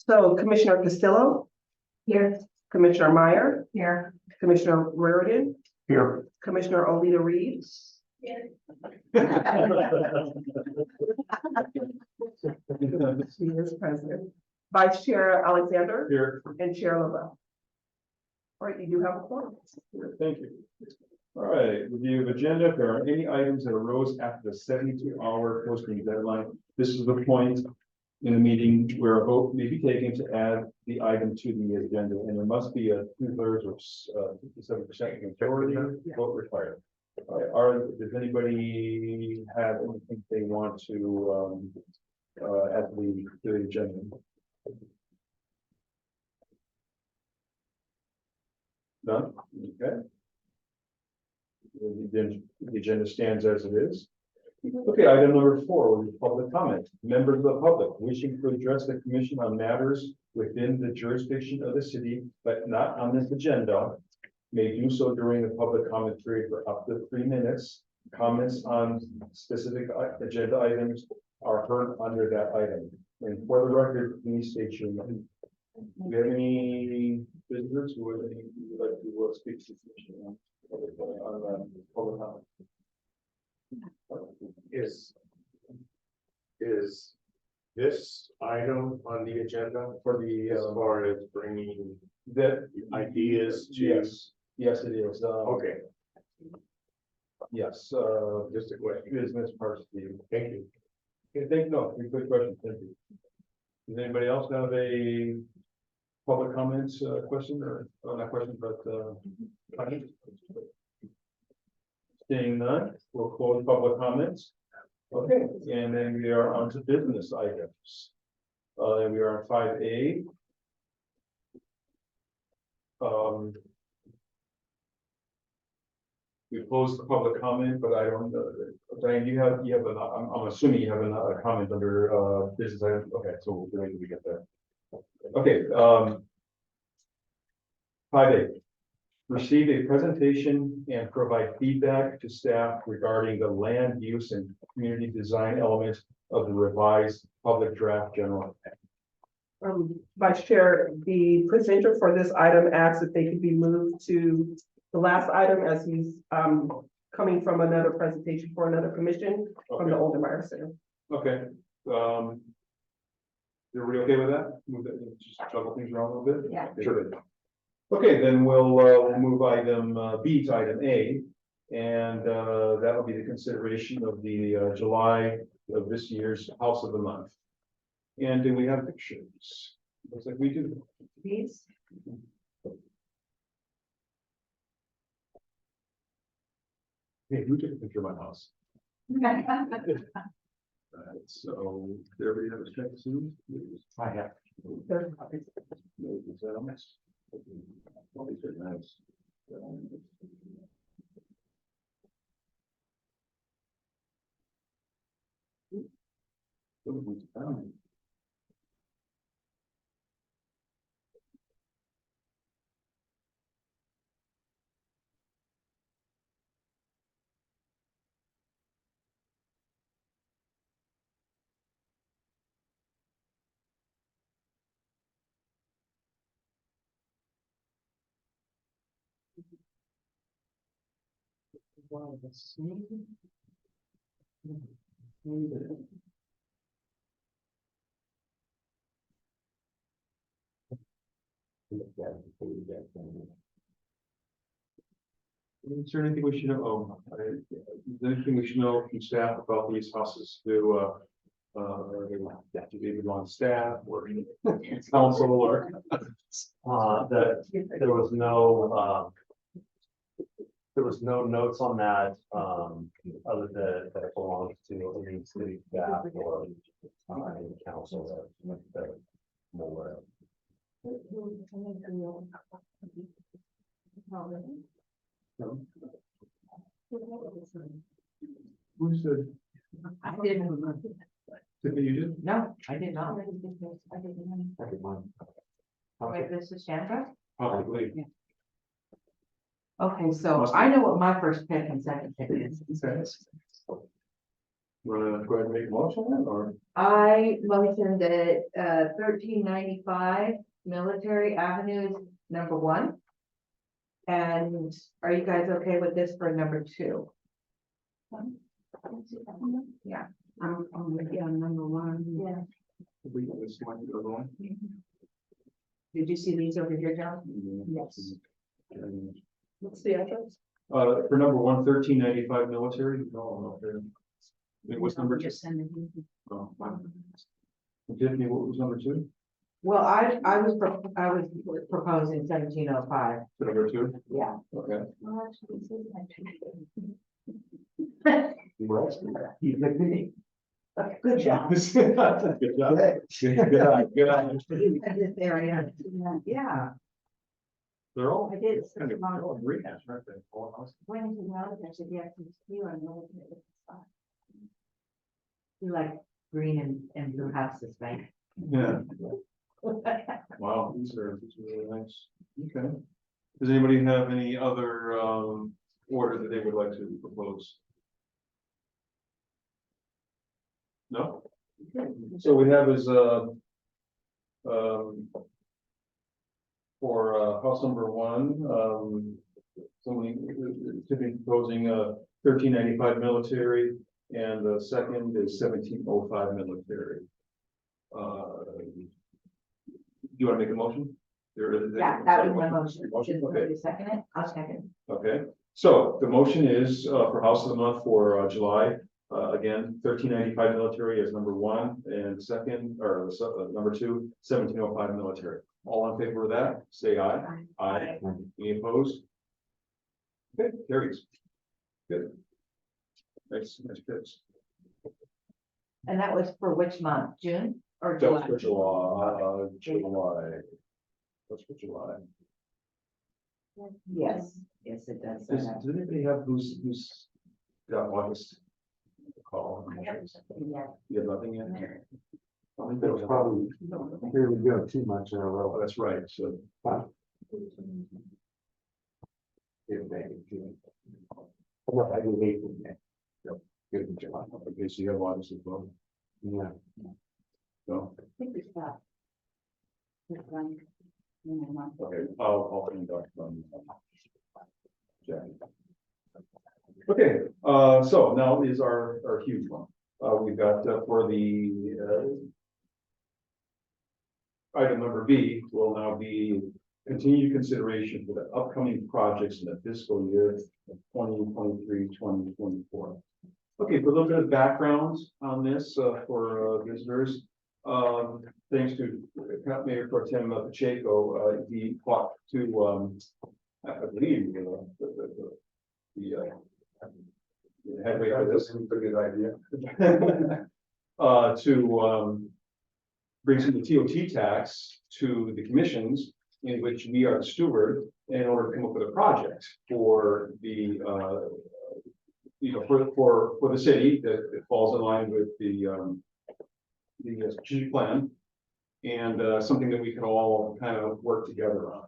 So Commissioner Castillo, Here. Commissioner Meyer, Here. Commissioner Raridan, Here. Commissioner Olita Reed. She is present. Vice Chair Alexander Here. and Chair LaBelle. All right, you do have a quorum. Thank you. All right, review of agenda. If there are any items that arose after the 72-hour posting deadline, this is the point in the meeting where a vote may be taken to add the item to the agenda, and there must be a 2/3 or 57% majority vote required. Does anybody have anything they want to add to the agenda? None? Okay. The agenda stands as it is. Okay, item number 4 will be public comment. Members of the public wishing to address the commission on matters within the jurisdiction of the city, but not on this agenda, may do so during the public comment period for up to 3 minutes. Comments on specific agenda items are heard under that item. And for the record, please state your name. Do we have any visitors who would like to speak to the commission on public comment? Is this item on the agenda For the as far as bringing that ideas to? yes, it is. Okay, Yes, just a question. business person. Thank you. Okay, good question. Thank you. Does anybody else have a public comments question or not question, but comment? Seeing none, we'll close public comments. Okay, and then we are on to business items. And we are on 5A. We closed the public comment, but I don't know. Diane, you have I'm assuming you have a comment under business item. Okay, so we'll wait till we get there. Okay, 5A. Receive a presentation and provide feedback to staff regarding the land use and community design elements of the revised public draft general plan. Vice Chair, the presenter for this item asks if they could be moved to the last item as he's coming from another presentation for another commission from the Oldenburg Center. Okay. Everybody okay with that? Move that, just juggle things around a little bit? Yeah. Sure. Okay, then we'll move item B to item A. And that will be the consideration of the July of this year's House of the Month. And do we have pictures? Looks like we do. These. Hey, who took a picture of my house? So did everybody have a check soon? I have. There's copies. Is that a mess? Well, these are nice. Wow, that's smooth. Is there anything we should know? Is there anything we should know from staff about these houses to activate on staff or council or? That there was no notes on that, other than that it belongs to any city staff or any council that I'm aware of. Who said? I didn't. Tiffany, you did? No, I did not. Wait, this is Chandra? Probably. Okay, so I know what my first pick and second pick is. wanna go ahead and make a motion then, or? I motioned that, 1395 Military Avenue is number 1. And are you guys okay with this for number 2? Yeah. I'm with you on number 1. Yeah. We got this one, the other one? Did you see these over here, John? Yes. And, What's the address? for number 1, 1395 military, no, okay. Wait, what's number 2? Just send it. Oh, Tiffany, what was number 2? Well, I was proposing 1705. Number 2, Yeah. okay. Good job. Good job. Good job. Good eye. This area. Yeah. They're all I did. kind of all rehash, aren't they? When is it well, I should get some steel and know what it is. You like green and blue houses, right? Yeah, wow, these are really nice. Okay. Does anybody have any other order that they would like to propose? No? So we have is for house number 1, somebody to be proposing 1395 military, and the second is 1705 military. Do you want to make a motion? Yeah, that was my motion. Motion, Did okay. somebody second it? I'll second. Okay, so the motion is for House of the Month for July. Again, 1395 military as number 1, and second, or number 2, 1705 military. All in favor of that, say aye. Aye. Any opposed? Okay, carries. Good. Nice picks. And that was for which month? June or That was July? for July. That's for July. Yes, yes, it does. Does anybody have who's got August? Call. Yeah. You have nothing yet? I think That was probably, here we go, too much in a Oh, row. that's right, so. Look, I do hate them. Good job. Okay, so you have August as well, Yeah. no? I think we stopped. Okay, I'll find out from. Jackie. Okay, so now is our huge one. We've got for the item number B will now be continued consideration for the upcoming projects in the fiscal year of 2023-2024. Okay, for a little bit of background on this for visitors. Thanks to Mayor Pro Tem Pacheco, he talked to I believe the headway for this. Pretty good idea. To bring some of the TOT tax to the commissions in which we are the steward in order to come up with a project for the for the city that falls in line with the strategic plan, and something that we can all kind of work together on.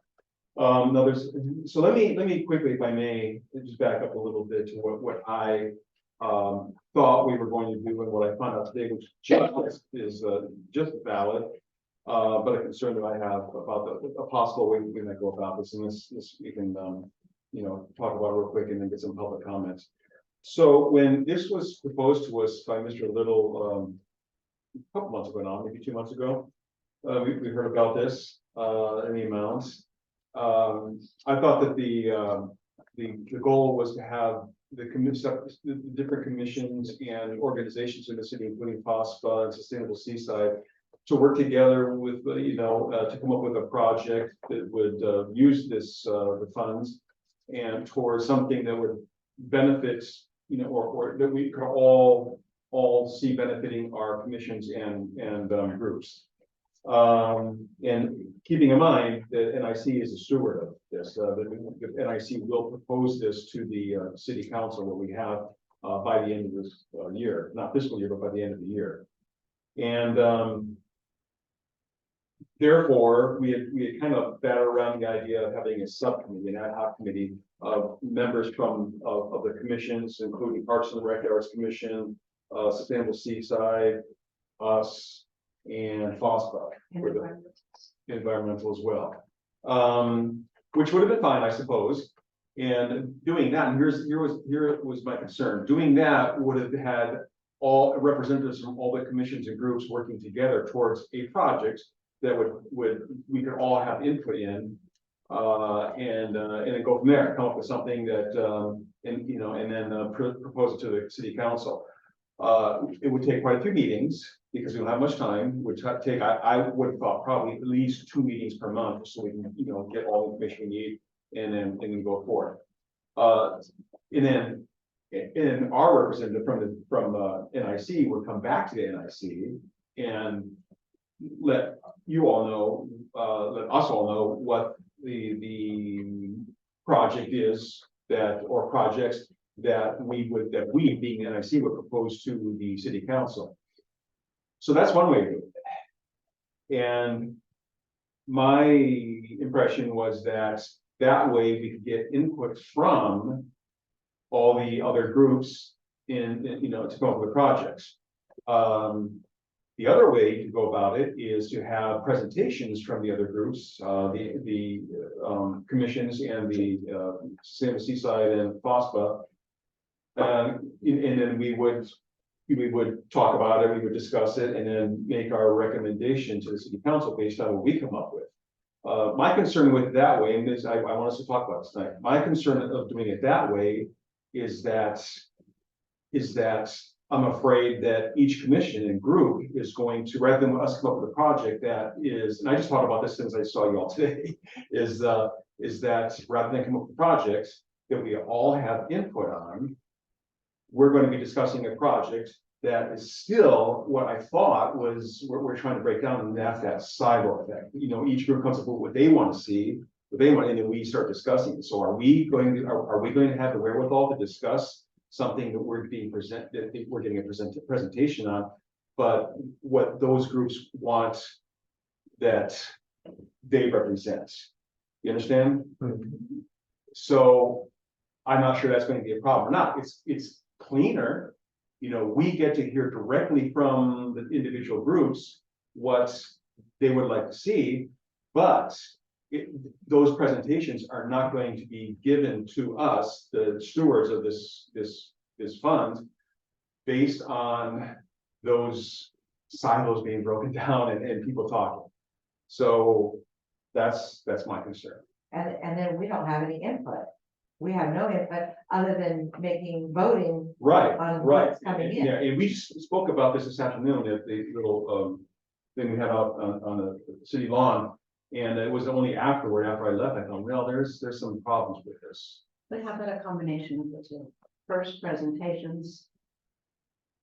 Now so let me quickly, if I may, just back up a little bit to what I thought we were going to do and what I found out today, which is just valid, but a concern that I have about a possible way we might go about this, and this we can talk about real quick and then get some public comments. So when this was proposed to us by Mr. Little a couple months ago now, maybe 2 months ago, we heard about this in the amounts. I thought that the goal was to have the different commissions and organizations in the city, including POSPA and Sustainable Seaside, to work together with to come up with a project that would use the funds and towards something that would benefit or that we could all see benefiting our commissions and groups. And keeping in mind that NIC is a steward of this, the NIC will propose this to the city council, what we have by the end of this year, not fiscal year, but by the end of the year. And therefore, we had kind of batted around the idea of having a subcommittee, an ad hoc committee of members of the commissions, including Parks and Rec, Arts Commission, Sustainable Seaside, us, and FOSBA. Were the environmental as well. Which would have been fine, I suppose. And doing that, and here was my concern, doing that would have had all representatives from all the commissions and groups working together towards a project that we could all have input in. And then go from there, come up with something that, and then propose it to the city council. It would take quite a few meetings because we don't have much time, would take, I would have thought probably at least 2 meetings per month, so we can, get all the information we need and then go forward. And our representative from NIC would come back to the NIC and let you all know, let us all know what the project is or projects that we being NIC would propose to the city council. So that's one way to do it. And my impression was that way we could get input from all the other groups to come up with projects. The other way to go about it is to have presentations from the other groups, the commissions and the Sustainable Seaside and FOSBA. And then we would talk about it, we would discuss it, and then make our recommendation to the city council based on what we come up with. My concern with that way, and this, I want us to talk about this tonight, my concern of doing it that way is that I'm afraid that each commission and group is going to, rather than us come up with a project that is, and I just thought about this since I saw you all today, is that rather than come up with projects that we all have input on, we're going to be discussing a project that is still what I thought was what we're trying to break down, and that's that silo effect. Each group comes up with what they want to see, what they want, and then we start discussing. So are we going to have the wherewithal to discuss something that we're getting a presentation on, but what those groups want that they represent? You understand? Mm-hmm. So I'm not sure that's going to be a problem or not. It's cleaner. We get to hear directly from the individual groups what they would like to see, but those presentations are not going to be given to us, the stewards of this fund, based on those silos being broken down and people talking. So that's my concern. And then we don't have any input. We have no input other than voting. Right, on right. what's coming in. Yeah, and we just spoke about this afternoon at the little thing we had out on the city lawn. And it was only after I left, I thought, well, there's some problems with this. But how about a combination of the two? First presentations,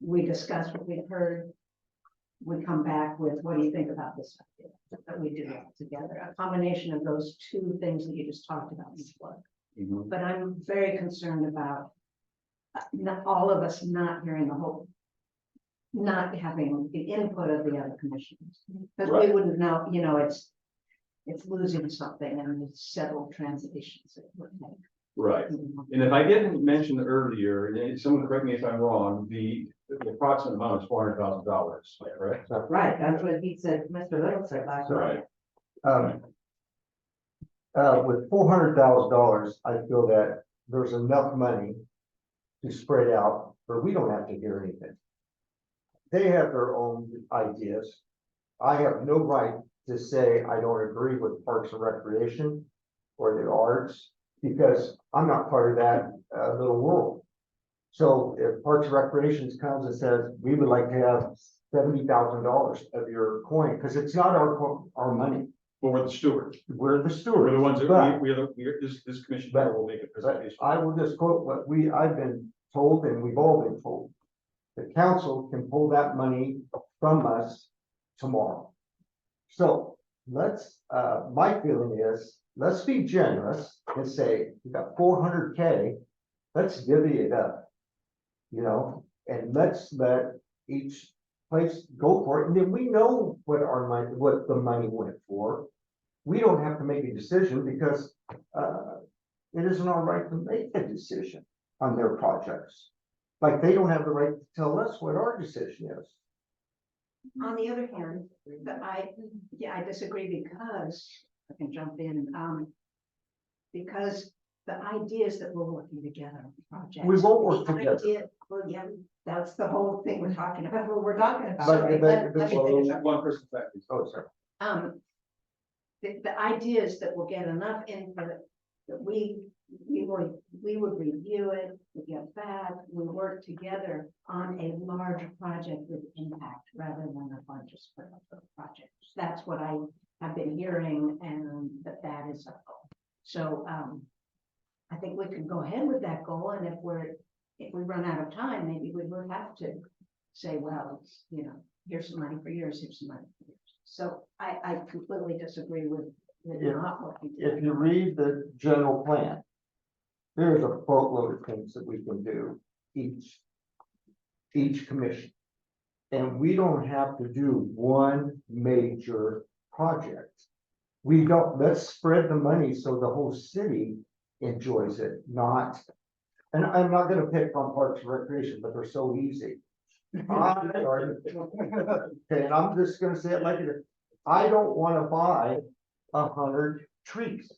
we discuss what we've heard. We come back with, what do you think about this idea? That we do it together, a combination of those two things that you just talked about before. Mhm. But I'm very concerned about not all of us not hearing the whole, not having the input of the other commissions. Because we Right. wouldn't know, it's losing something and it's several translations. It would take. Right. And if I didn't mention earlier, and someone correct me if I'm wrong, the approximate amount is $400,000, right? Right, that's what he said, Mr. Little said last night. Right. With $400,000, I feel that there's enough money to spread out, where we don't have to hear anything. They have their own ideas. I have no right to say I don't agree with Parks and Recreation or the arts, because I'm not part of that little world. So if Parks and Recreation comes and says, we would like to have $70,000 of your coin, because it's not our money. Well, we're the steward. We're the stewards. We're the ones that but- this commission but- will make a But presentation. I will just quote what I've been told, and we've all been told. The council can pull that money from us tomorrow. So my feeling is, let's be generous and say, we got 400K, let's divvy it up. And let's let each place go for it, and then we know what the money went for. We don't have to make a decision because it isn't our right to make a decision on their projects. Like they don't have the right to tell us what our decision is. On the other hand, I disagree because, I can jump in, because the ideas that we're working together on the project. We won't work the together. Well, yeah, that's the whole thing we're talking about. That's what we're talking about. But- Sorry, but- let me finish up. One person back, please. Oh, sorry. The ideas that will get enough input that we would review it, we get back, we work together on a large project with impact rather than a bunch of split up projects. That's what I have been hearing, and that is our goal. So, I think we could go ahead with that goal, and if we run out of time, maybe we would have to say, well, you know, here's some money for yours, here's some money for yours. So I completely disagree with If- not working. If you read the general plan, there's a boatload of things that we can do each commission. And we don't have to do one major project. We don't, let's spread the money so the whole city enjoys it, not, and I'm not gonna pick on Parks and Recreation, but they're so easy. I'm sorry. Okay, and I'm just gonna say it like it is. I don't wanna buy 100 trees.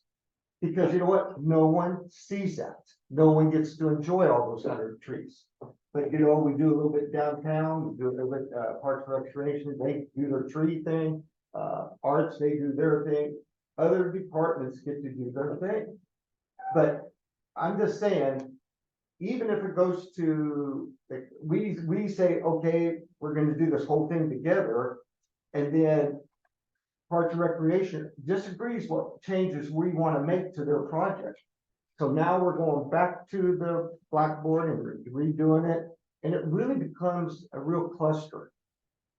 Because you know what? No one sees that. No one gets to enjoy all those 100 trees. But you know, we do a little bit downtown, we do a little bit Parks and Recreation, they do their tree thing. Arts, they do their thing. Other departments get to do their thing. But I'm just saying, even if it goes to, like, we say, okay, we're gonna do this whole thing together. And then Parks and Recreation disagrees what changes we want to make to their project. So now we're going back to the blackboard and redoing it, and it really becomes a real cluster.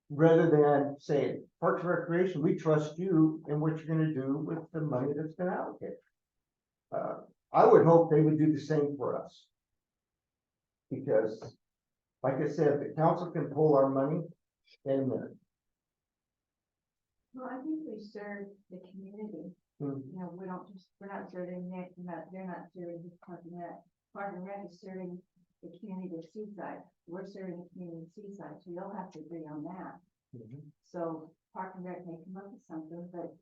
Rather than saying, Parks and Recreation, we trust you in what you're gonna do with the money that's been allocated. I would hope they would do the same for us. Because, like I said, the council can pull our money in a minute. Well, I think we serve the community. Hmm. You know, we're not serving Nick, they're not serving just Park and Rec. Park and Rec is serving the community of Seaside. We're serving the community of Seaside, so you'll have to agree on that. So Park and Rec may come up with something, but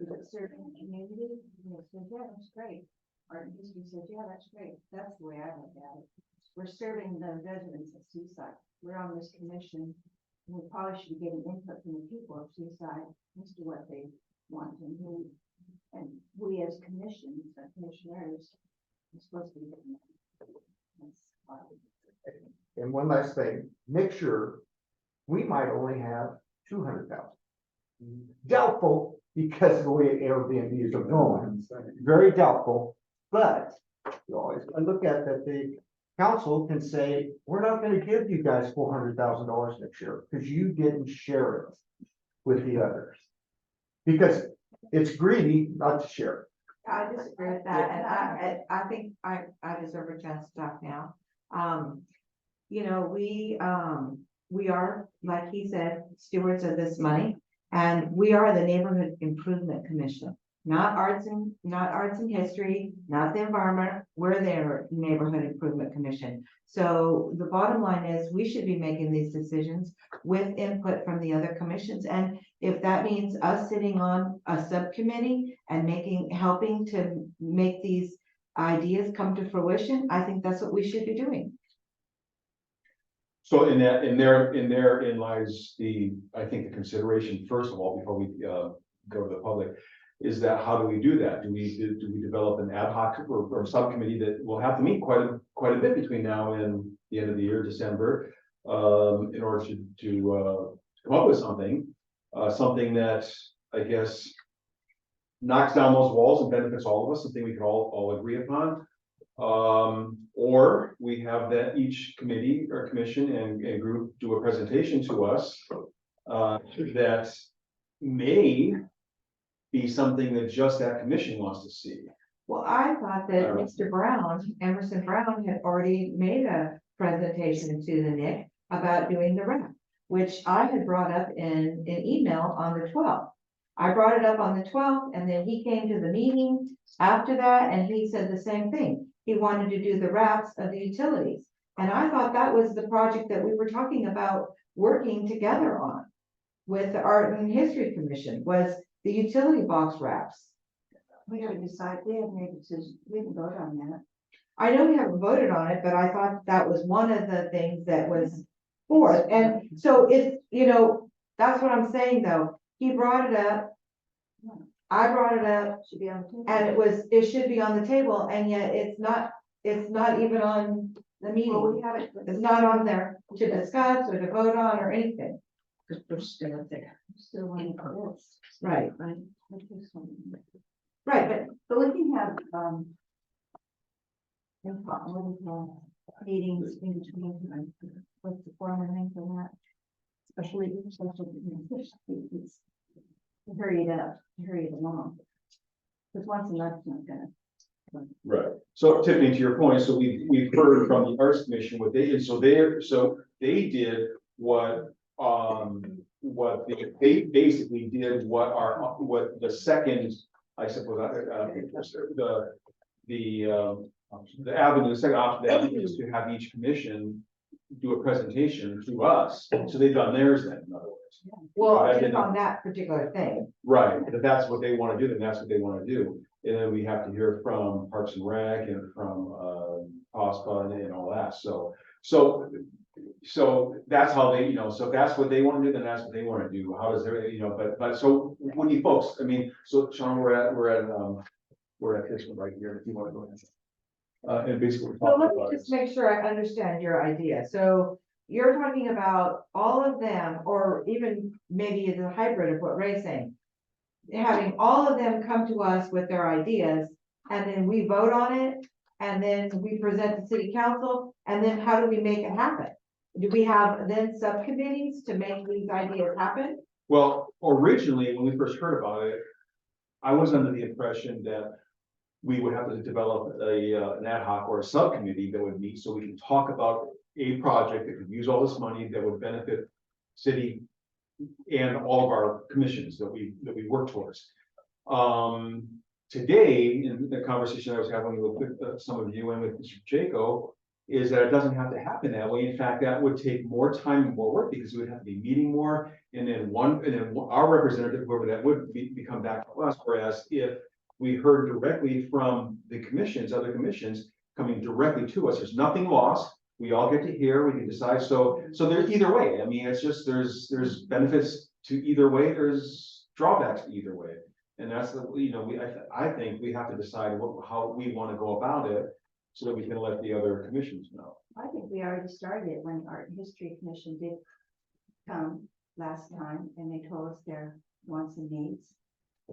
if it's serving the community, you know, says, yeah, that's great. Art and history says, yeah, that's great. That's the way I look at it. We're serving the residents of Seaside. We're on this commission. We probably should be getting input from the people of Seaside as to what they want and need. And we as commissions, commissioners, are supposed to be getting that. That's why we- And one last thing, next year, we might only have 200,000. Doubtful, because of the way Airbnbs are going, very doubtful, but you always look at that the council can say, we're not gonna give you guys $400,000 next year, because you didn't share it with the others. Because it's greedy not to share. I disagree with that, and I think I deserve a chance to talk now. You know, we are, like he said, stewards of this money, and we are the Neighborhood Improvement Commission. Not arts and history, not the environment, we're their Neighborhood Improvement Commission. So the bottom line is, we should be making these decisions with input from the other commissions. And if that means us sitting on a subcommittee and helping to make these ideas come to fruition, I think that's what we should be doing. So therein lies I think the consideration, first of all, before we go to the public, is that how do we do that? Do we develop an ad hoc or subcommittee that will have to meet quite a bit between now and the end of the year, December, in order to come up with something that I guess knocks down those walls and benefits all of us, something we can all agree upon. Or we have that each committee or commission and group do a presentation to us that may be something that just that commission wants to see. Well, I thought that Mr. Brown, Emerson Brown, had already made a presentation to the NIC about doing the rec, which I had brought up in an email on the 12th. I brought it up on the 12th, and then he came to the meeting after that, and he said the same thing. He wanted to do the wraps of the utilities. And I thought that was the project that we were talking about working together on with the Art and History Commission, was the utility box wraps. We gotta decide, we haven't made a decision, we didn't vote on that. I know we haven't voted on it, but I thought that was one of the things that was forth. And so it's, you know, that's what I'm saying though. He brought it up. I brought it up Should be on the table. and it should be on the table and yet it's not even on the Well, meeting. we have it. It's not on there to discuss or to vote on or anything. Because we're still there. Still on this. Right. Right. Right, but So we can have, meetings in between, what's the formal name for that? Especially hurry it up, hurry it along. Because once election's gonna. Right. So Tiffany, to your point, so we've heard from the Arts Commission what they did, so they did what they basically did what the second, I suppose, the avenue, the second option, the avenue is to have each commission do a presentation to us, so they've done theirs then, in other words. well, I just didn't- on that particular thing. Right, if that's what they wanna do, then that's what they wanna do, and then we have to hear from Parks and Rec and from, OSPA and all that, so that's how they, so if that's what they wanna do, then that's what they wanna do, how does there, but so, when you folks, I mean, so Sean, we're at this one right here, if you wanna go ahead. And basically. we're So talking let me about just is- make sure I understand your idea. So you're talking about all of them, or even maybe it's a hybrid of what Ray's saying. Having all of them come to us with their ideas, and then we vote on it, and then we present to city council, and then how do we make it happen? Do we have then subcommittees to make these ideas happen? Well, originally, when we first heard about it, I was under the impression that we would have to develop an ad hoc or a subcommittee that would meet, so we can talk about a project that could use all this money that would benefit city and all of our commissions that we work towards. Today, in the conversation I was having with some of you and with Mr. Jaco, is that it doesn't have to happen that way. In fact, that would take more time and more work because we would have to be meeting more. And then our representative, whoever that would be come back to us, whereas if we heard directly from the commissions, other commissions, coming directly to us, there's nothing lost. We all get to hear, we can decide, so there's either way, I mean, it's just, there's benefits to either way, there's drawbacks to either way. And that's I think we have to decide how we wanna go about it, so that we can let the other commissions know. I think we already started it when Art and History Commission did come last time, and they told us their wants and needs.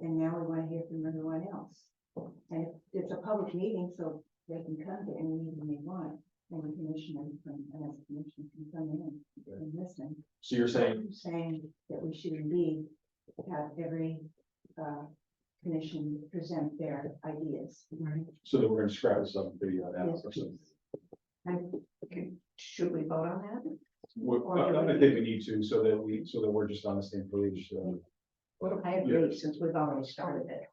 And now we want to hear from everyone else. And it's a public meeting, so they can come to any meeting they want. And the commissioner as a commission can come in and listen. So you're saying, I'm saying that we should indeed have every commission present their ideas. so that we're gonna scrap this up and figure out Yes, that. please. Should we vote on that? I think we need to, so that we're just on the same page. I agree, since we've already started it.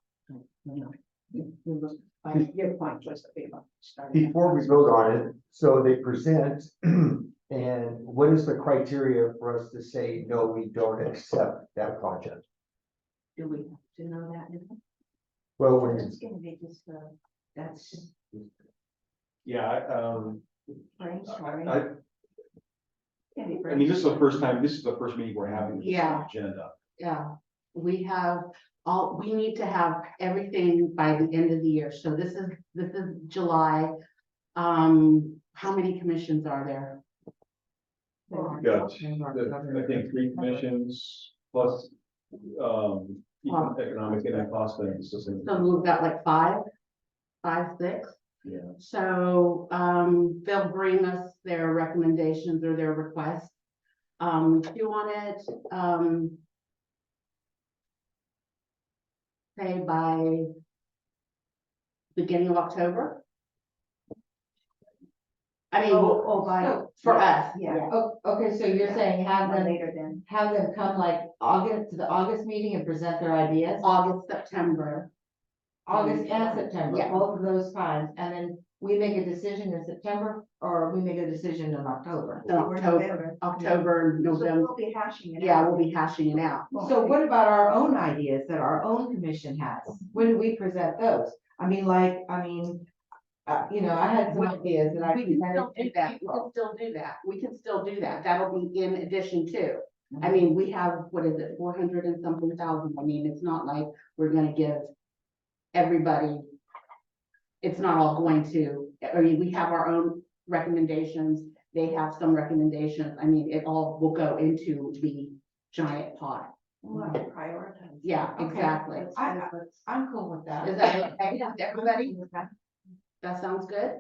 Your point was that we've already started. Before we vote on it, so they present, and what is the criteria for us to say, no, we don't accept that project? Do we have to know that? Well, when It's gonna be just That's, Yeah, brainstorming. I mean, this is the first meeting we're having with this Yeah. agenda. yeah, we need to have everything by the end of the year, so this is July. How many commissions are there? We've got, I think, 3 commissions plus, economic and cost benefits. So we've got like five, 6. Yeah. So, they'll bring us their recommendations or their requests. Do you want it, say by beginning of October? I mean, By, for us, yeah, Okay, so you're saying have or them, later then. have them come like August, to the August meeting and present their ideas? August, September. August and September, Yeah. both of those times, and then we make a decision in September or we make a decision in October? October, So November. we'll be hashing it out. Yeah, we'll be hashing it out. So what about our own ideas that our own commission has? When do we present those? I mean, you know, I had some ideas that I We can presented. still do that. We can still do that. We can still do that. That'll be in addition to. I mean, we have, what is it, 400 and something thousand. I mean, it's not like we're gonna give everybody. It's not all going to, I mean, we have our own recommendations. They have some recommendations. I mean, it all will go into the giant pot. We'll have to prioritize. Yeah, Okay. exactly. I'm cool with that. Is that okay with everybody? That sounds good?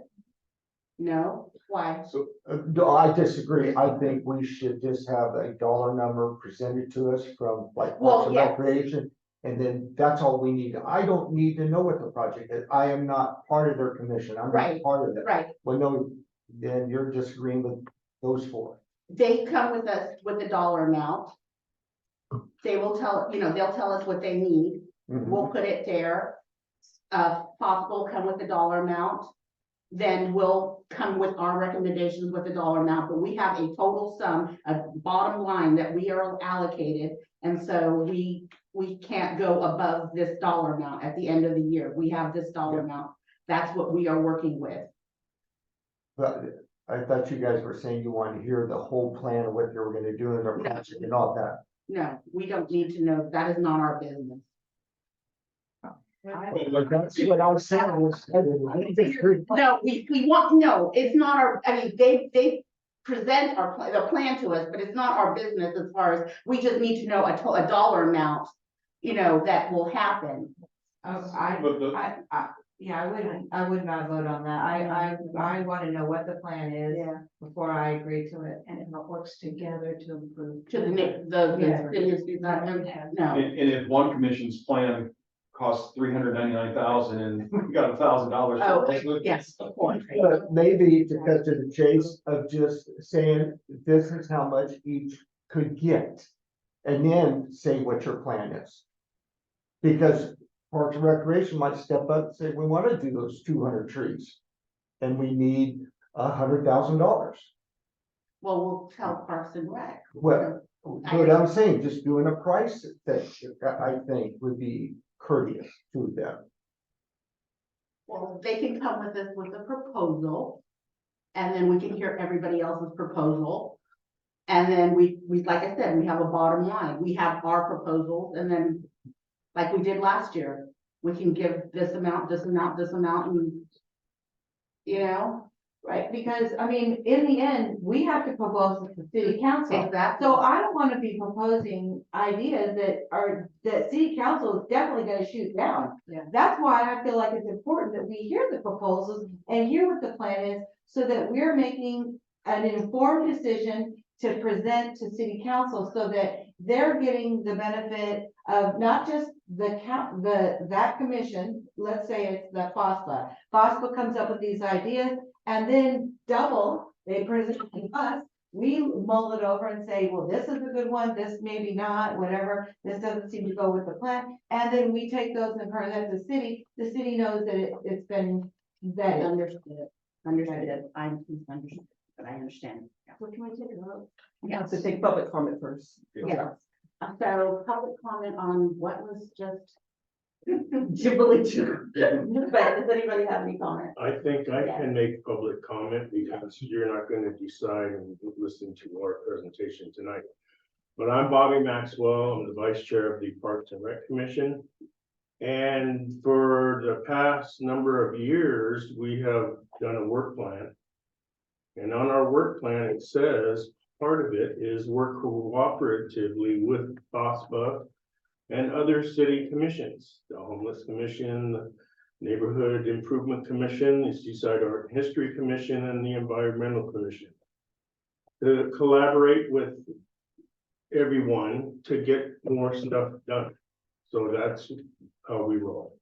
No? Why? So, No, I disagree. I think we should just have a dollar number presented to us from like Well, Parks and yeah. Recreation. And then that's all we need. I don't need to know what the project is. I am not part of their commission. I'm not Right, part of it. Right. Well, no, then you're disagreeing with those four. They come with us with a dollar amount. They will tell, you know, they'll tell us what they need. Mhm. We'll put it there. Possible come with a dollar amount. Then we'll come with our recommendations with a dollar amount, but we have a total sum, a bottom line that we are allocated. And so we can't go above this dollar amount at the end of the year. We have this dollar amount. That's what we are working with. But I thought you guys were saying you wanted to hear the whole plan of what they were gonna do in their No. project and all that. No, we don't need to know. That is not our business. That's what I was saying. No, we want, no, it's not our, I mean, they present the plan to us, but it's not our business as far as, we just need to know a dollar amount, you know, that will happen. But the, Yeah, I would not vote on that. I want to know what the plan is Yeah, before I agree to it. and it works together to improve. To the, Yeah. no, and if one commission's plan costs $399,000 and we got $1,000. oh, yes, of course. But maybe to cut to the chase of just saying, this is how much each could get. And then say what your plan is. Because Parks and Recreation might step up and say, we want to do those 200 trees. And we need $100,000. Well, we'll tell Parks and Rec. Well, but I'm saying, just doing a price thing, I think would be courteous to them. Well, they can come with us with a proposal. And then we can hear everybody else's proposal. And then we, like I said, we have a bottom line. We have our proposals and then, like we did last year, we can give this amount, this amount, this amount, and you know, Right, because I mean, in the end, we have to propose to the city council. exactly. So I don't want to be proposing ideas that city council is definitely gonna shoot down. Yeah. That's why I feel like it's important that we hear the proposals and hear what the plan is, so that we're making an informed decision to present to city council, so that they're getting the benefit of not just that commission, let's say it's the FOSFA. FOSFA comes up with these ideas, and then double, they present to us, we mull it over and say, well, this is a good one, this maybe not, whatever, this doesn't seem to go with the plan, and then we take those and present to the city knows that it's been vetted. Understood. I misunderstood, but I understand. Yeah. So can we take a vote? We have to take public comment first. Yeah. So public comment on what was just gibberish. But does anybody have any comment? I think I can make public comment because you're not gonna decide and listen to our presentation tonight. But I'm Bobby Maxwell. I'm the vice chair of the Parks and Rec Commission. And for the past number of years, we have done a work plan. And on our work plan, it says, part of it is work cooperatively with FOSFA and other city commissions, the Homeless Commission, the Neighborhood Improvement Commission, the Seaside Art and History Commission, and the Environmental Commission. To collaborate with everyone to get more stuff done. So that's how we roll.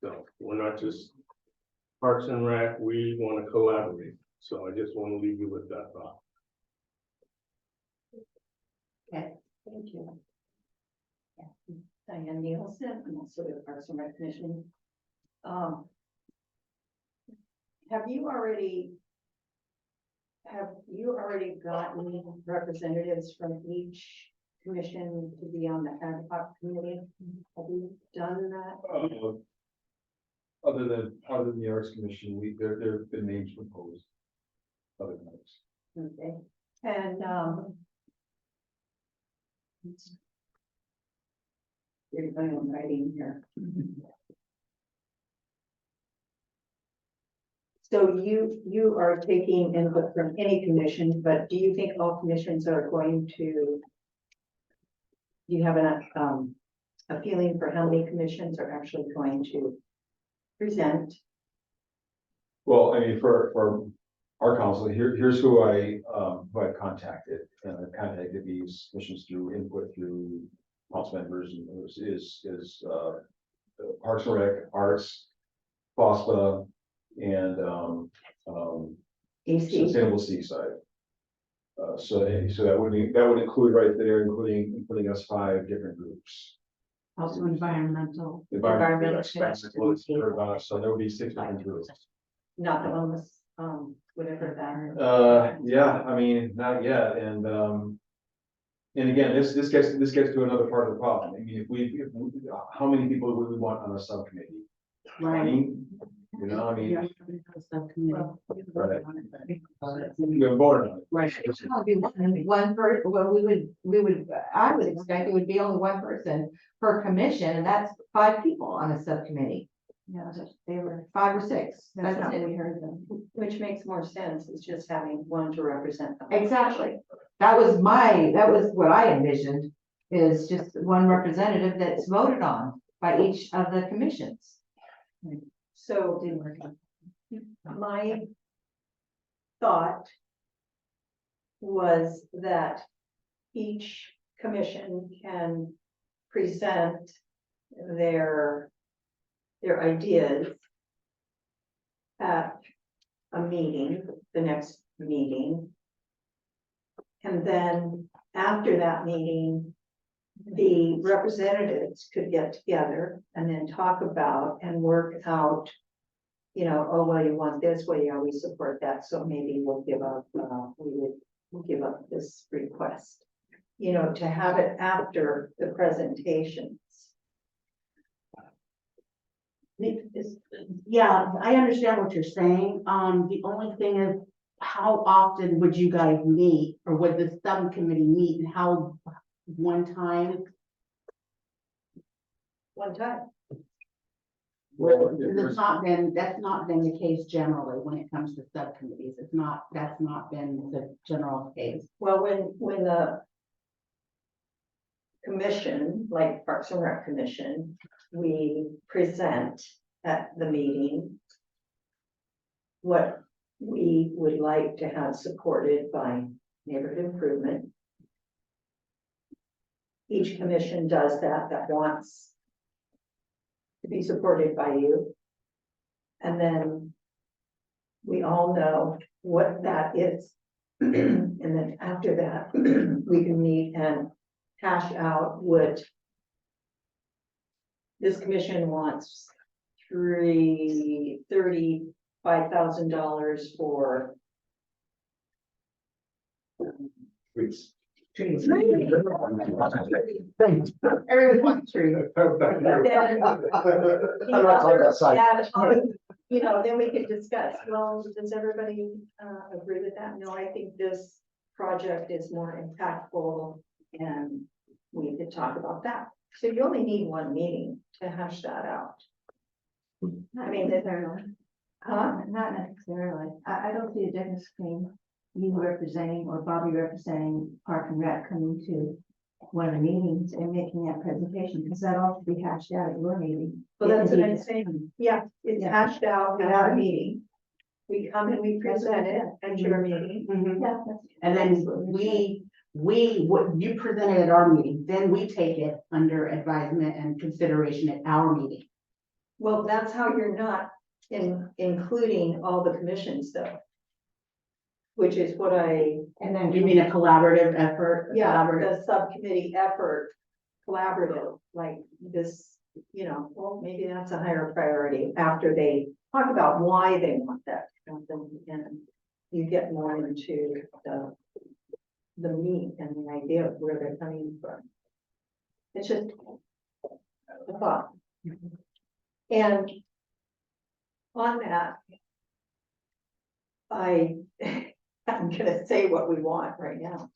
So we're not just Parks and Rec, we want to collaborate. So I just want to leave you with that thought. Okay, thank you. Diane Nielsen, I'm also the Parks and Rec Commission. Have you already gotten representatives from each commission to be on the ad hoc committee? Have you done that? Other than the Arts Commission, there have been names proposed. Other names. Okay, and, you're going on writing here. So you are taking input from any commission, but do you think all commissions are going to? Do you have a feeling for how many commissions are actually going to present? Well, I mean, for our council, here's who I contacted, and I contacted these commissions through input through council members, and is Parks and Rec, Arts, FOSPA, and AC? Sustainable Seaside. So that would include right there, including us 5 different groups. Also environmental. Environmental expensive, so there would be 6 different groups. Not the homeless, whatever that. Yeah, I mean, not yet, and again, this gets to another part of the problem. I mean, if we how many people would we want on a subcommittee? Right. 20? You know, I mean, Subcommittee. right. We have voted on it. Right. It's gonna be one person, well, I would expect it would be only one person per commission, and that's 5 people on a subcommittee. Yeah, they were, 5 or 6. that's not what we heard them, which makes more sense, it's just having one to represent them. Exactly. That was what I envisioned, is just one representative that's voted on by each of the commissions. So my thought was that each commission can present their ideas at a meeting, the next meeting. And then after that meeting, the representatives could get together and then talk about and work out, you know, oh, well, you want this, well, yeah, we support that, so maybe we'll give up, we'll give up this request. You know, to have it after the presentations. Yeah, I understand what you're saying. The only thing is, how often would you guys meet, or would the subcommittee meet, and how, one time? One time. Well, That's not been the case generally when it comes to subcommittees. That's not been the general case. Well, when the commission, like Parks and Rec Commission, we present at the meeting what we would like to have supported by neighborhood improvement. Each commission does that wants to be supported by you. And then we all know what that is. And then after that, we can meet and hash out what this commission wants. $35,000 for Please. Trees. Everyone wants to. You know, then we could discuss, well, does everybody agree with that? No, I think this project is more impactful, and we could talk about that. So you only need one meeting to hash that out. I mean, Not necessarily. I don't see a difference between you representing or Bobby representing Park and Rec coming to one of the meetings and making that presentation, because that ought to be hashed out at your meeting. well, that's what I'm saying. Yeah, it's hashed out without a meeting. We come and we present it at your meeting. Yeah, that's. And then what you presented at our meeting, then we take it under advisement and consideration at our meeting. Well, that's how you're not including all the commissions though. Which is what And then you mean a collaborative effort? the subcommittee effort, collaborative, like this, you know, well, maybe that's a higher priority after they talk about why they want that happen and you get more into the meat and the idea of where they're coming from. It's just a thought. And on that, I'm gonna say what we want right now,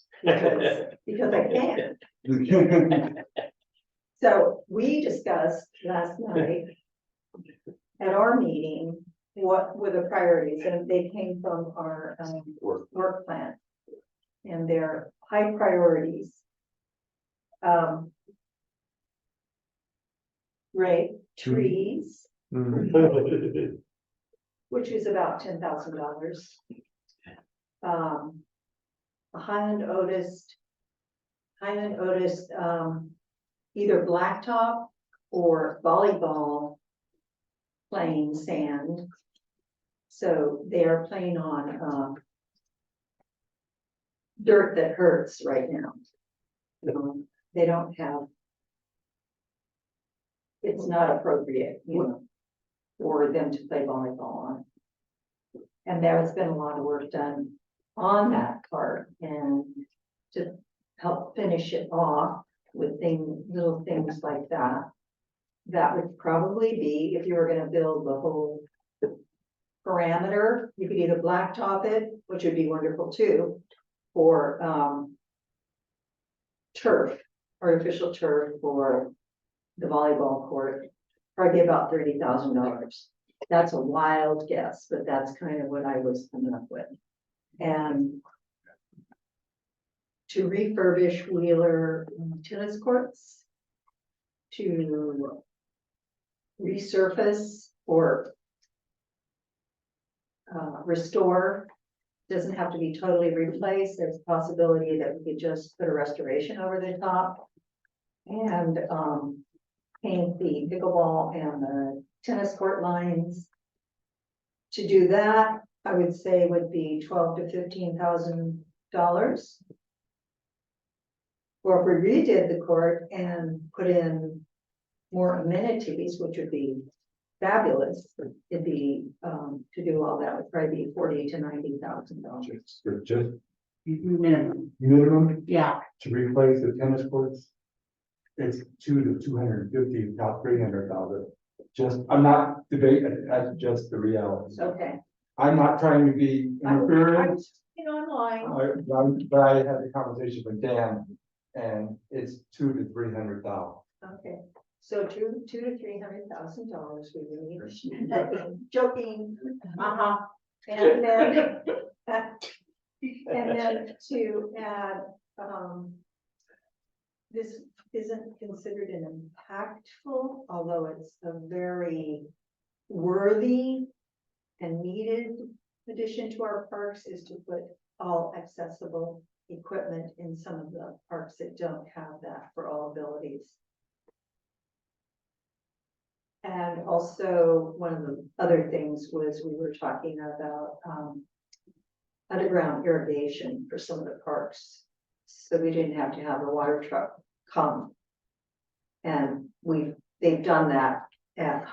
because I can. So we discussed last night at our meeting, what were the priorities, and they came from our work plan. And their high priorities. Ray, trees, which is about $10,000. Highland Otis, either blacktop or volleyball playing sand. So they are playing on, dirt that hurts right now. They don't have. It's not appropriate, for them to play volleyball on. And there has been a lot of work done on that part and to help finish it off with little things like that. That would probably be, if you were gonna build the whole parameter, you could either blacktop it, which would be wonderful too, or turf, artificial turf for the volleyball court, probably about $30,000. That's a wild guess, but that's kind of what I was coming up with. And to refurbish Wheeler tennis courts, to resurface or restore. Doesn't have to be totally replaced. There's a possibility that we could just put a restoration over the top and paint the pickleball and the tennis court lines. To do that, I would say would be $12,000 to $15,000. Or if we redid the court and put in more amenities, which would be fabulous, it'd be to do all that would probably be $40,000 to $90,000. Just Minimum, Yeah, to replace the tennis courts, it's $200,000 to $250,000, about $300,000. Just, I'm not debating, that's just the reality. Okay. I'm not trying to be I'm interfering, online. but I had a conversation with Dan, and it's $200,000 to $300,000. Okay, so $200,000 to $300,000 we would need. Joking. And then, and then to add, this isn't considered an impactful, although it's a very worthy and needed addition to our parks, is to put all accessible equipment in some of the parks that don't have that for all abilities. And also, one of the other things was we were talking about underground irrigation for some of the parks. So we didn't have to have a water truck come. And they've done that at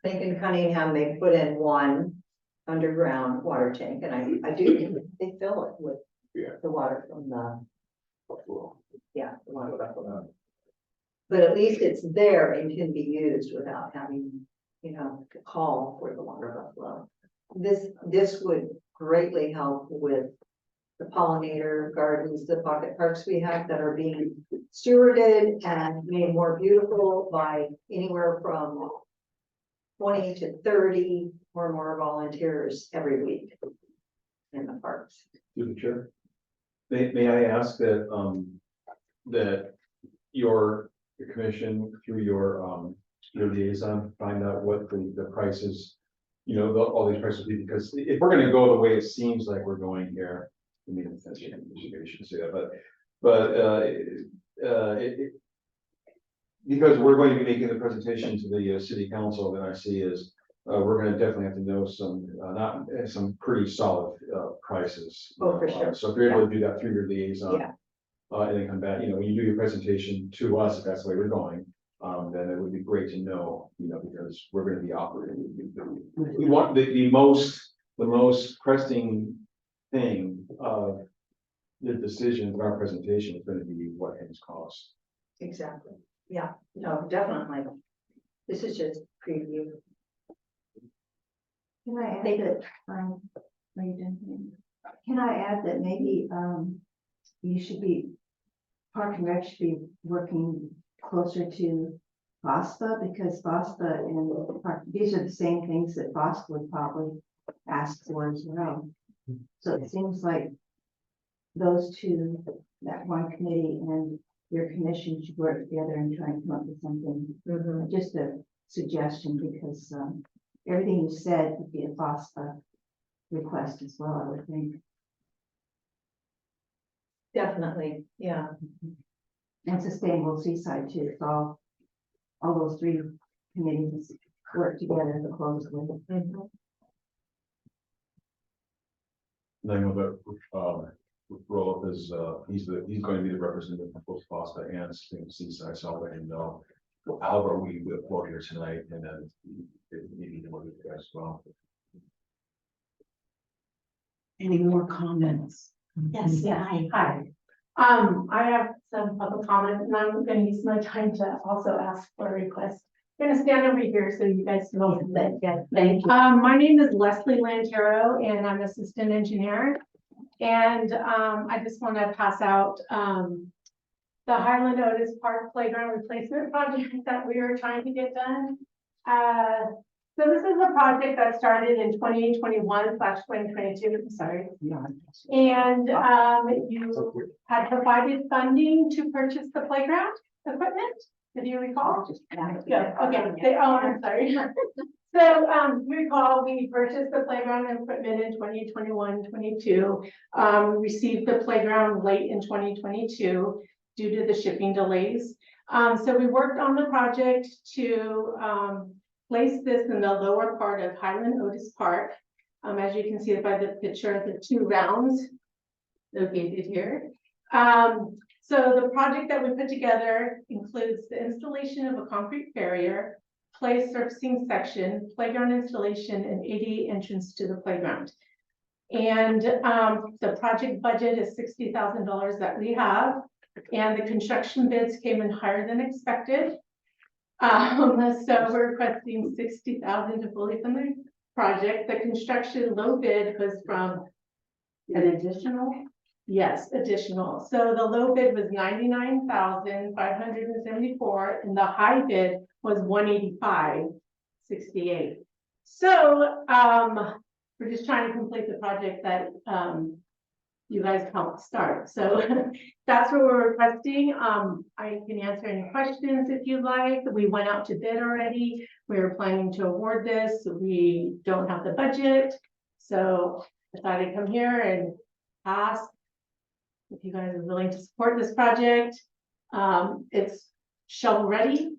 Lincoln Cunningham. They put in one underground water tank, and I do, they fill it with the water from the the water buffalo. But at least it's there and can be used without having, to call for the water buffalo. This would greatly help with the pollinator gardens, the pocket parks we have that are being stewarded and made more beautiful by anywhere from 20 to 30 or more volunteers every week in the parks. Through the chair. May I ask that, that your commission, through your liaison, find out what the prices, all these prices be, because if we're gonna go the way it seems like we're going here, I mean, that's, you should say that, because we're going to be making the presentation to the city council, then I see is, we're gonna definitely have to know some pretty solid prices. Oh, for sure. So if you're able to do that through your liaison. Yeah. And then come back, when you do your presentation to us, if that's the way we're going, then it would be great to know, because we're gonna be operating. We want the most pressing thing of the decision in our presentation is gonna be what things cost. Exactly. Yeah, no, definitely. This is just preview. Can I They add did. are you done here? Can I add that maybe, you should be, Park and Rec should be working closer to FOSTA, because FOSTA and Park, these are the same things that FOSTA would probably ask for as well. So it seems like those two, that one committee and your commission should work together and try and come up with something. Just a suggestion, because, everything you said would be a FOSTA request as well, I would think. Definitely, yeah. And Sustainable Seaside too, so all those three committees work together closely. Mhm. And I know that, Roloff is, he's going to be the representative for both FOSTA and Seaside, so I'll let him know. However, we will vote here tonight, and then maybe to work with you guys as well. Any more comments? Yes, yeah, hi. Hi. I have some public comment and I'm gonna use my time to also ask for a request. I'm gonna stand over here so you guys know that. Yeah, thank you. My name is Leslie Lantero and I'm assistant engineer. And, I just want to pass out, the Highland Otis Park Playground Replacement Project that we are trying to get done. So this is a project that started in 2021/2022, sorry. And, you had provided funding to purchase the playground equipment, if you recall? Yeah, okay, I'm sorry. So, recall, we purchased the playground equipment in 2021-22. Received the playground late in 2022 due to the shipping delays. So we worked on the project to, place this in the lower part of Highland Otis Park. As you can see by the picture, the two rounds located here. So the project that we put together includes the installation of a concrete barrier, play surfacing section, playground installation, and ADA entrance to the playground. And the project budget is $60,000 that we have, and the construction bids came in higher than expected. So we're requesting $60,000 to fully fund the project. The construction low bid was from An additional? yes, additional. So the low bid was $99,574, and the high bid was $185,68. So we're just trying to complete the project that you guys helped start. So that's what we're requesting. I can answer any questions if you like. We went out to bid already. We were planning to award this. We don't have the budget. So I thought I'd come here and ask if you guys are willing to support this project. It's shovel ready.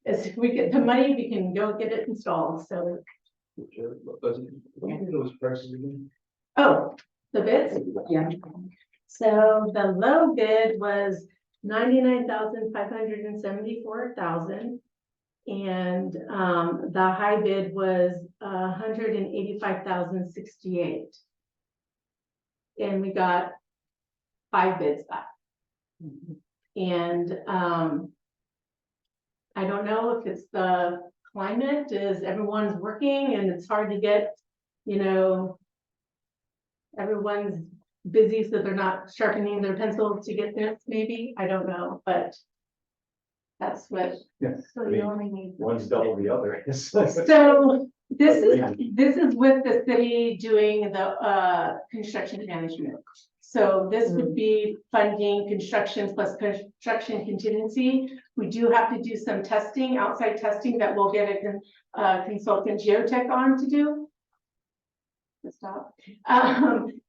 As if we get the money, we can go get it installed. So, Those prices again? oh, the bids? Yeah. So the low bid was $99,574,000. And the high bid was $185,068. And we got 5 bids back. And I don't know if it's the climate, is everyone's working and it's hard to get, everyone's busy, so they're not sharpening their pencils to get this, maybe, I don't know, but that's what. Yes. So you only need. One's double the other. So this is with the city doing the construction management. So this would be funding construction plus construction contingency. We do have to do some testing, outside testing that we'll get a consultant geotech on to do. Stop.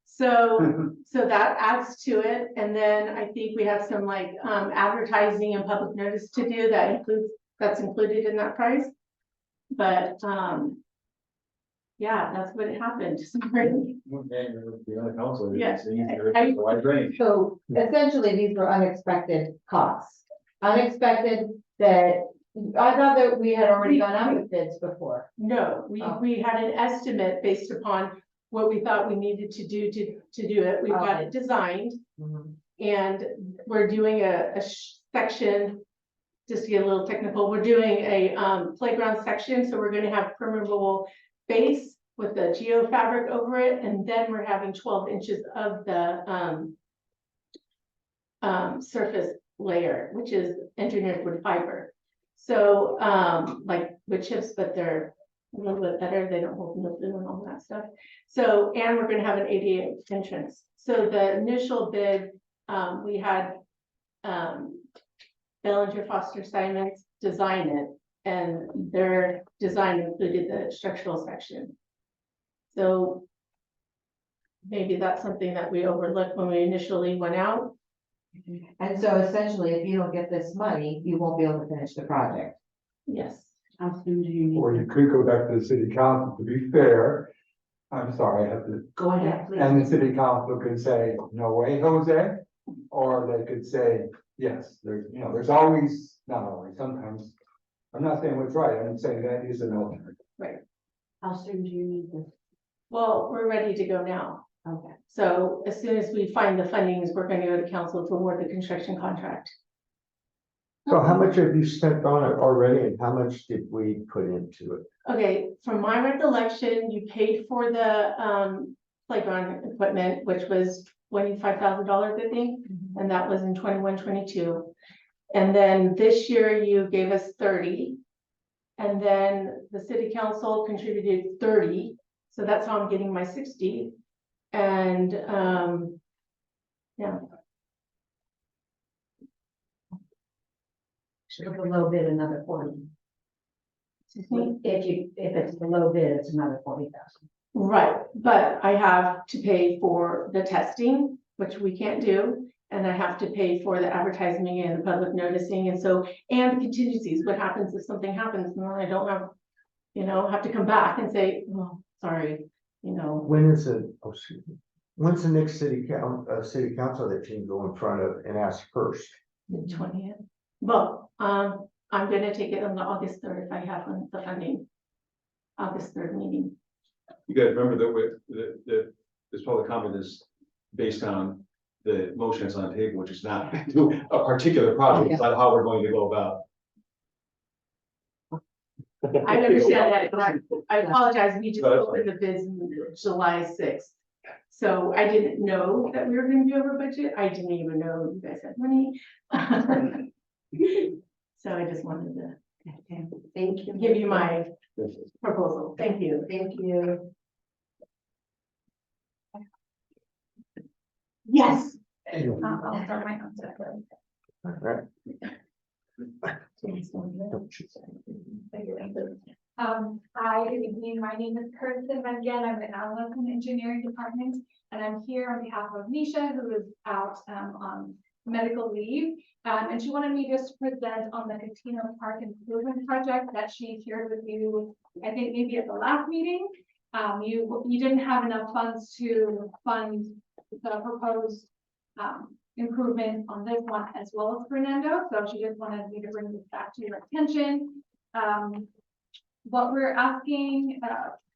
So that adds to it. And then I think we have some advertising and public notice to do that's included in that price. But yeah, that's what happened. Sorry. Yeah. So essentially, these were unexpected costs. unexpected that, I thought that we had already gone out with bids before. No, Oh. we had an estimate based upon what we thought we needed to do to do it. We've got it designed. And we're doing a section, just to get a little technical, we're doing a playground section, so we're gonna have permeable base with the geofabric over it, and then we're having 12 inches of the surface layer, which is engineered wood fiber. So like wood chips, but they're a little bit better, they don't hold mildew and all that stuff. So, and we're gonna have an ADA entrance. So the initial bid, we had Bellinger Foster Simons design it, and their design included the structural section. So maybe that's something that we overlooked when we initially went out. And so essentially, if you don't get this money, you won't be able to finish the project. Yes. How soon do you need? Or you could go back to the city council, to be fair. I'm sorry, I have to, Go ahead, please. and the city council could say, no way, Jose. Or they could say, yes, there's, there's always, not always, sometimes. I'm not saying what's right, I'm saying that is an alternative. How soon do you need this? Well, we're ready to go now. Okay. So as soon as we find the fundings, we're going to go to council to award the construction contract. So how much have you spent on it already and how much did we put into it? Okay, from my recollection, you paid for the playground equipment, which was $25,000, I think, and that was in 21-22. And then this year you gave us 30. And then the city council contributed 30. So that's how I'm getting my 60. And yeah. Should have a low bid, another 40. Excuse me? If it's the low bid, it's another 40,000. Right, but I have to pay for the testing, which we can't do. And I have to pay for the advertising and the public noticing, and so, and the contingencies, what happens if something happens, and then I don't have, have to come back and say, oh, sorry, When is it, oh, excuse me, when's the next city council that you can go in front of and ask first? the 20th. Well, I'm gonna take it on the August 3rd if I have the funding. August 3rd meeting. You guys remember that this public comment is based on the motion that's on the table, which is not a particular project, it's not how we're going to go about. I understand that, but I apologize, we just opened the bids on July 6th. So I didn't know that we were gonna be over budget, I didn't even know you guys had money. So I just wanted to Thank you. give you my proposal, thank you. Thank you. Yes. I'll start my own separate. Alright. Hi, good evening. My name is Kirsten Van Gen. I'm the analyst in the engineering department, and I'm here on behalf of Nisha, who is out on medical leave. And she wanted me just to present on the Catino Park Improvement Project that she shared with you, I think maybe at the last meeting. You didn't have enough funds to fund the proposed improvement on this one as well as Fernando, so she just wanted me to bring this back to your attention. What we're asking,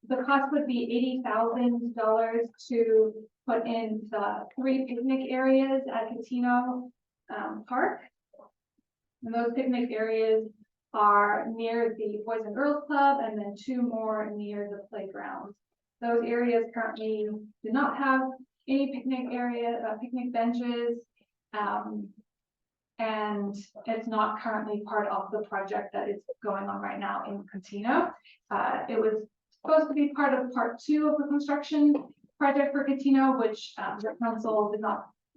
the cost would be $80,000 to put in the 3 picnic areas at Catino Park. And those picnic areas are near the Boys and Girls Club and then 2 more near the playground. Those areas currently do not have any picnic benches. And it's not currently part of the project that is going on right now in Catino. It was supposed to be part of part 2 of the construction project for Catino, which the council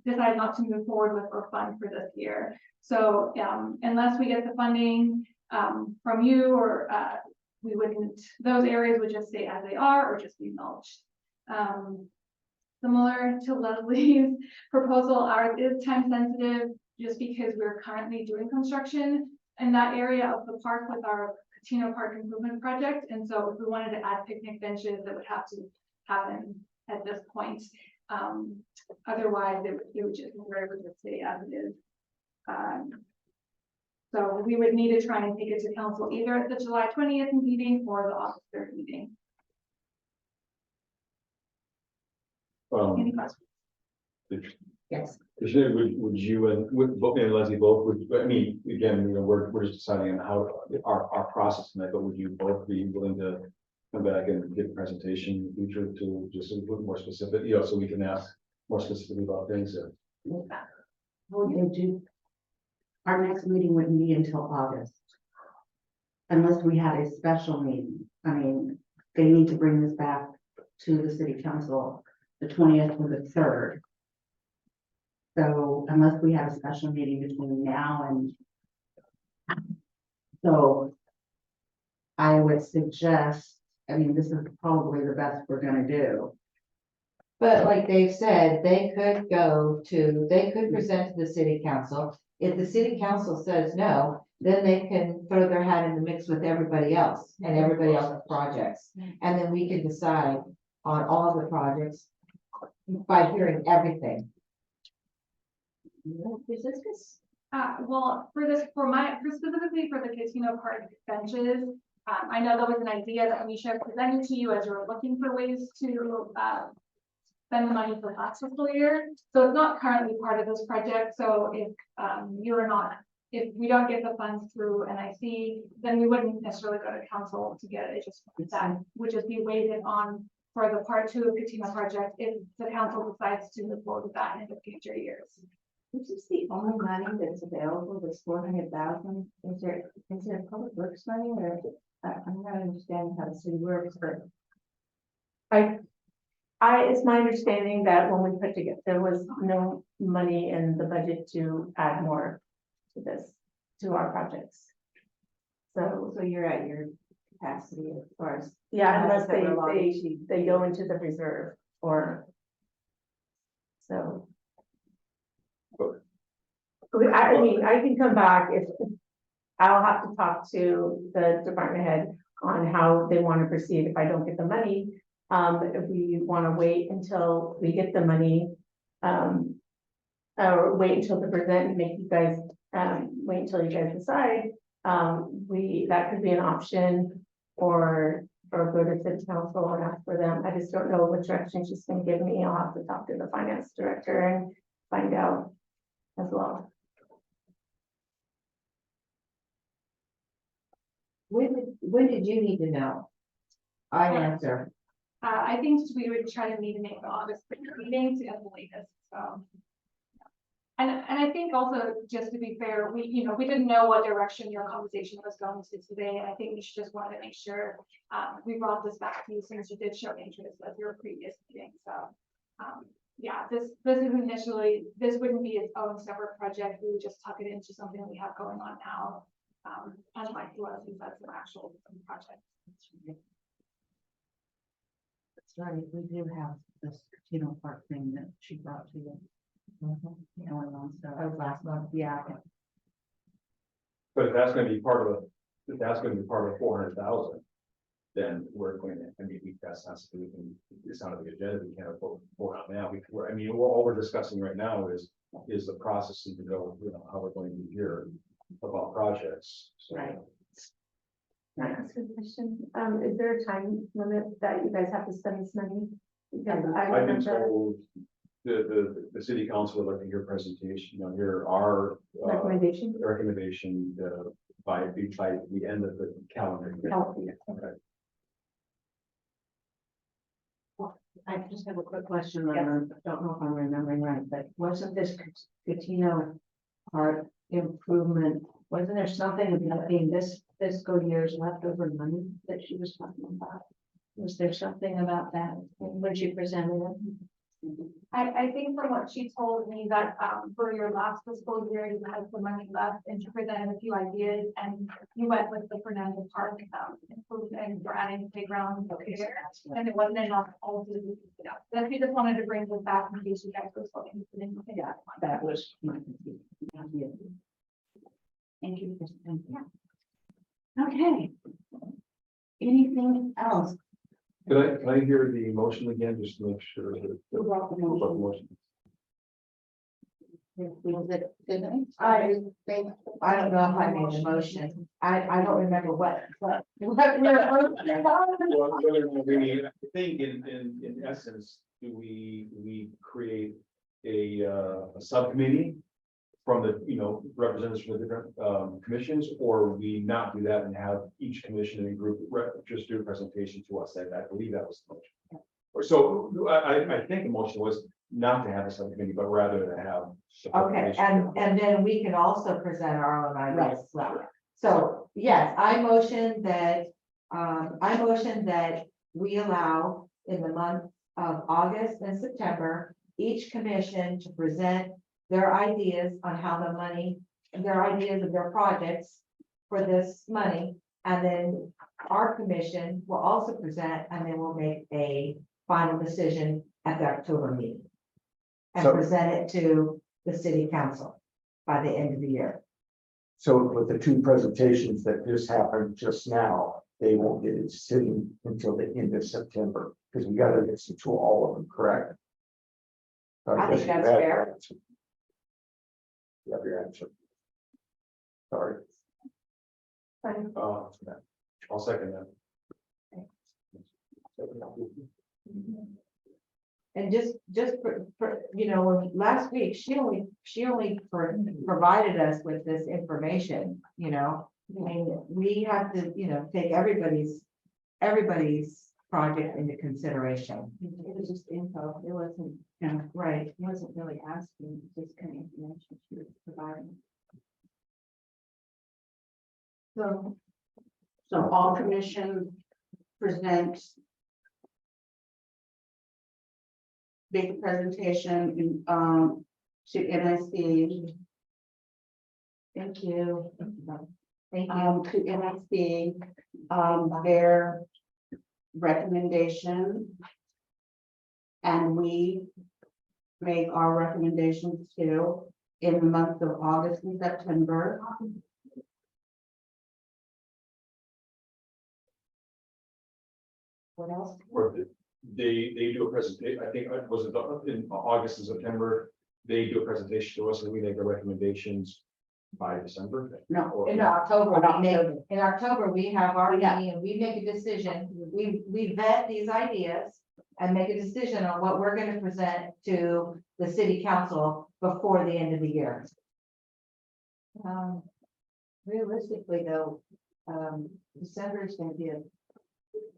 decided not to move forward with or fund for this year. So unless we get the funding from you or we wouldn't, those areas would just stay as they are or just be mulched. Similar to Leslie's proposal, ours is time sensitive just because we're currently doing construction in that area of the park with our Catino Park Improvement Project. And so if we wanted to add picnic benches, that would have to happen at this point. Otherwise, it would just stay as it is. we would need to try and take it to council either at the July 20th meeting or the August 3rd meeting. Any questions? Yes. Commissioner, would you and with both and Leslie both would, I mean, again, you know, we're just deciding on how our process tonight, but would you both be willing to come back and give a presentation in the future to just a little more specific, you know, so we can ask more specifically about things? Well, they do. Our next meeting wouldn't be until August. Unless we had a special meeting. I mean, they need to bring this back to the city council, the 20th or the 3rd. So unless we have a special meeting between now and. So. I would suggest, I mean, this is probably the best we're gonna do. But like Dave said, they could present to the city council. If the city council says no, then they can throw their hat in the mix with everybody else and everybody else's projects. And then we can decide on all the projects by hearing everything. Well, specifically for the Casino Park benches, I know that was an idea that Misha presented to you as you were looking for ways to, spend the money for last fiscal year. So it's not currently part of this project. So if, if we don't get the funds through NIC, then we wouldn't necessarily go to council to get it. Just that would just be weighted on for the part 2 of Casino project if the council decides to move forward with that in the future years. This is the only money that's available, this 400,000. Is there public works money or, I'm not understanding how the city works, but. It's my understanding that when we put together, there was no money in the budget to add more to this, to our projects. So you're at your capacity as far as. yeah, unless that we're allowed to- they go into the reserve or. So. I mean, I can come back if I'll have to talk to the department head on how they want to proceed if I don't get the money. If we want to wait until we get the money, or wait until the present and make you guys, wait until you guys decide. That could be an option, or go to city council and ask for them. I just don't know which direction she's going to give me. I'll have to talk to the finance director and find out as well. When did you need to know? I answer. I think we would try to meet in the August meeting to get the latest, so. And I think also, just to be fair, we didn't know what direction your conversation was going to today, and I think we should just want to make sure, we brought this back to you since you did show interest at your previous meeting, so. Yeah, this wouldn't be its own separate project, we would just tuck it into something we have going on now. As Mike was, that's an actual project. That's right, we do have this Casino Park thing that she brought to you. Going on, so that was last month, yeah. But if that's gonna be part of the 400,000, then we're going to, I mean, that's not something we can, it's not on the agenda, we can't vote on now. All we're discussing right now is the process to go, how we're going to hear about projects. So. Right. Can I ask a question? Is there a time limit that you guys have to spend this money? Because I've been told the city council would like to hear presentation, hear our recommendation. recommendation by the end of the calendar year. Okay. I just have a quick question, I don't know if I'm remembering right, but wasn't this Casino Park improvement, wasn't there something about being this fiscal year's leftover money that she was talking about? Was there something about that when she presented it? I think from what she told me that, for your last fiscal year, you had some money left and she presented a few ideas and you went with the Fernando Park, improvement for adding playground there. And it wasn't enough all to do. Then we just wanted to bring this back in case you guys were still interested. Yeah, that was my confusion. Thank you. Okay. Anything else? Can I hear the motion again, just to make sure that Who brought the motion? motion? Was it, did I- they? I don't know if I made a motion. I don't remember what. Well, I think in essence, do we create a subcommittee from the, representatives from the different, commissions, or we not do that and have each commission and group just do a presentation to us? I believe that was the motion. Or so, I think the motion was not to have a subcommittee, but rather to have. Okay, and then we can also present our own ideas as well. So, yes, I motion that we allow in the month of August and September, each commission to present their ideas on how the money, their ideas of their projects for this money. And then our commission will also present, and then we'll make a final decision at the October meeting. And So- present it to the city council by the end of the year. So with the two presentations that just happened just now, they won't get it sitting until the end of September, because we gotta listen to all of them, correct? I think that's fair. You have your answer. Sorry. I'll second that. And just for, last week, she only provided us with this information, I mean, we have to, take everybody's project into consideration. It was just info, it wasn't, Right. it wasn't really asking, just kind of information she was providing. So all commission present. Make a presentation to NIC. Thank you. Thank you. To NIC, their recommendation. And we make our recommendations too in the month of August and September. What else? Or they do a presentation, I think, was it in August and September, they do a presentation to us and we make the recommendations by December? No, Or- In October, October. in October, we have our Yeah. meeting and we make a decision. We vet these ideas and make a decision on what we're gonna present to the city council before the end of the year. Realistically though, December is gonna be a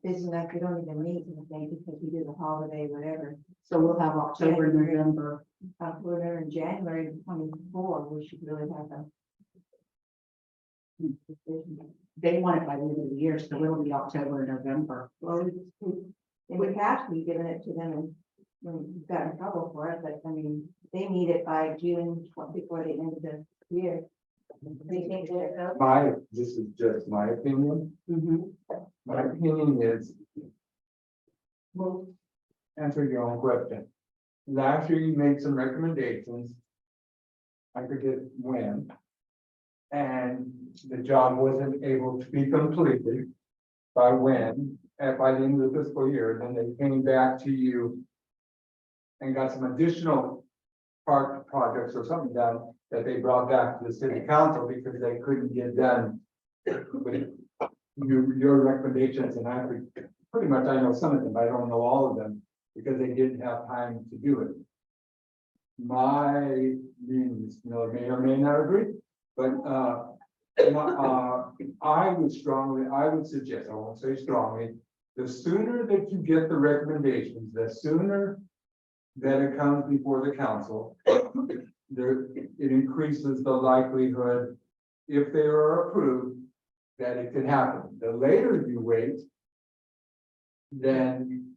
busy month, we don't even meet anything because we do the holiday, whatever. So we'll have October, November. We're in January 24, we should really have a decision. They want it by the end of the year, so it'll be October, November. Well, in the past, we've given it to them and we've got in trouble for it, but I mean, they need it by June before the end of the year. They think that, This is just my opinion. Mhm. My opinion is. Well, answer your own question. Last year you made some recommendations. I forget when. And the job wasn't able to be completed. By when, by the end of the fiscal year, then they came back to you. And got some additional park projects or something done that they brought back to the city council because they couldn't get done. With your recommendations, and pretty much I know some of them, but I don't know all of them, because they didn't have time to do it. My means, may or may not agree, but I would suggest, I won't say strongly, the sooner that you get the recommendations, the sooner that it comes before the council, it increases the likelihood, if they are approved, that it can happen. The later you wait, then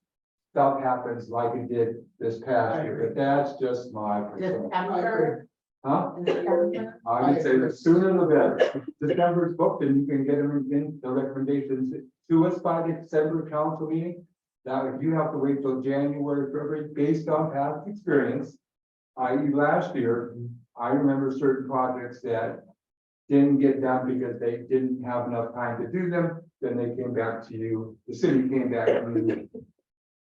stuff happens like it did this past year, but that's just my. December. Huh? I would say the sooner the better. December's booked and you can get them in the recommendations to us by the December council meeting. Now, if you have to wait till January, February, based on past experience, i.e. last year, I remember certain projects that didn't get done because they didn't have enough time to do them. Then they came back to you, the city came back to you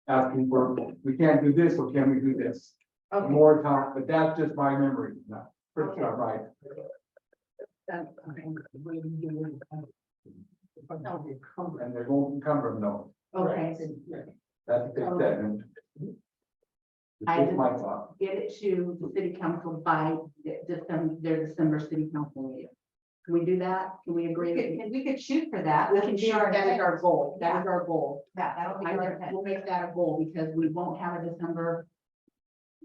asking for, we can't do this, or can we do this? Okay. more time, but that's just my memory, no, it's not right. And they won't encumber them, no, Okay, that's the statement. I- It's just my thought. Get it to the city council by their December city council meeting. Can we do that? Can we agree? we could shoot for that. We can shoot, that is our goal. That is our goal. That'll be our We'll make that a goal because we won't have a December.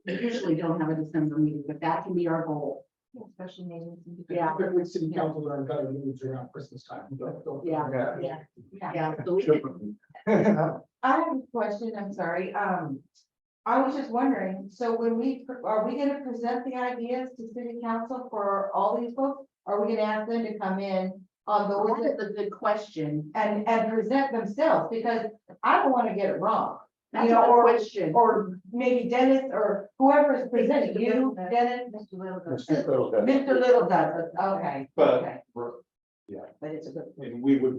We usually don't have a December meeting, but that can be our goal. special meetings. Yeah. Typically, city councils are in better moods around Christmas time. Yeah, Yeah. yeah. So we can, I have a question, I'm sorry, I was just wondering, so are we gonna present the ideas to city council for all these folks? Are we gonna ask them to come in on those that is a good question. and present themselves, because I don't wanna get it wrong. That's You know, a good or- question. Or maybe Dennis or whoever is presenting, you, Dennis, Mr. Little does. Mr. Little does, it. Okay. But, Okay. But it's a good. and we would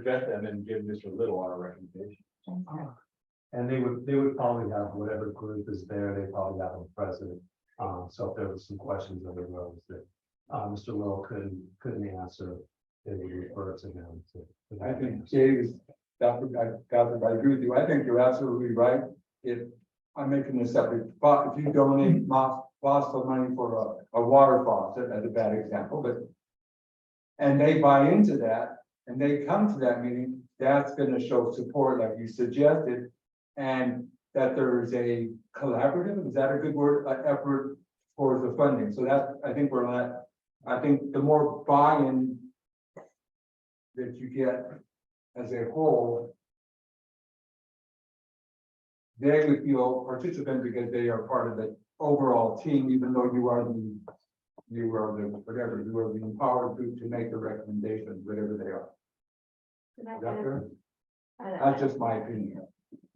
vet them and give Mr. Little our recommendation. And they would probably have whatever group is there, they probably have a president. So if there was some questions that arose that, Mr. Little couldn't answer, they would refer to him to. I think Jay is, Catherine, I agree with you, I think you're absolutely right. If I'm making this up, if you donate fossil money for a water faucet, that's a bad example, but. And they buy into that, and they come to that meeting, that's gonna show support like you suggested. And that there is a collaborative, is that a good word, effort for the funding, so that, I think we're not, I think the more buy-in. That you get as a whole. They would feel participant because they are part of the overall team, even though you are the empowered group to make the recommendations, whatever they are. Is that fair? That's just my opinion.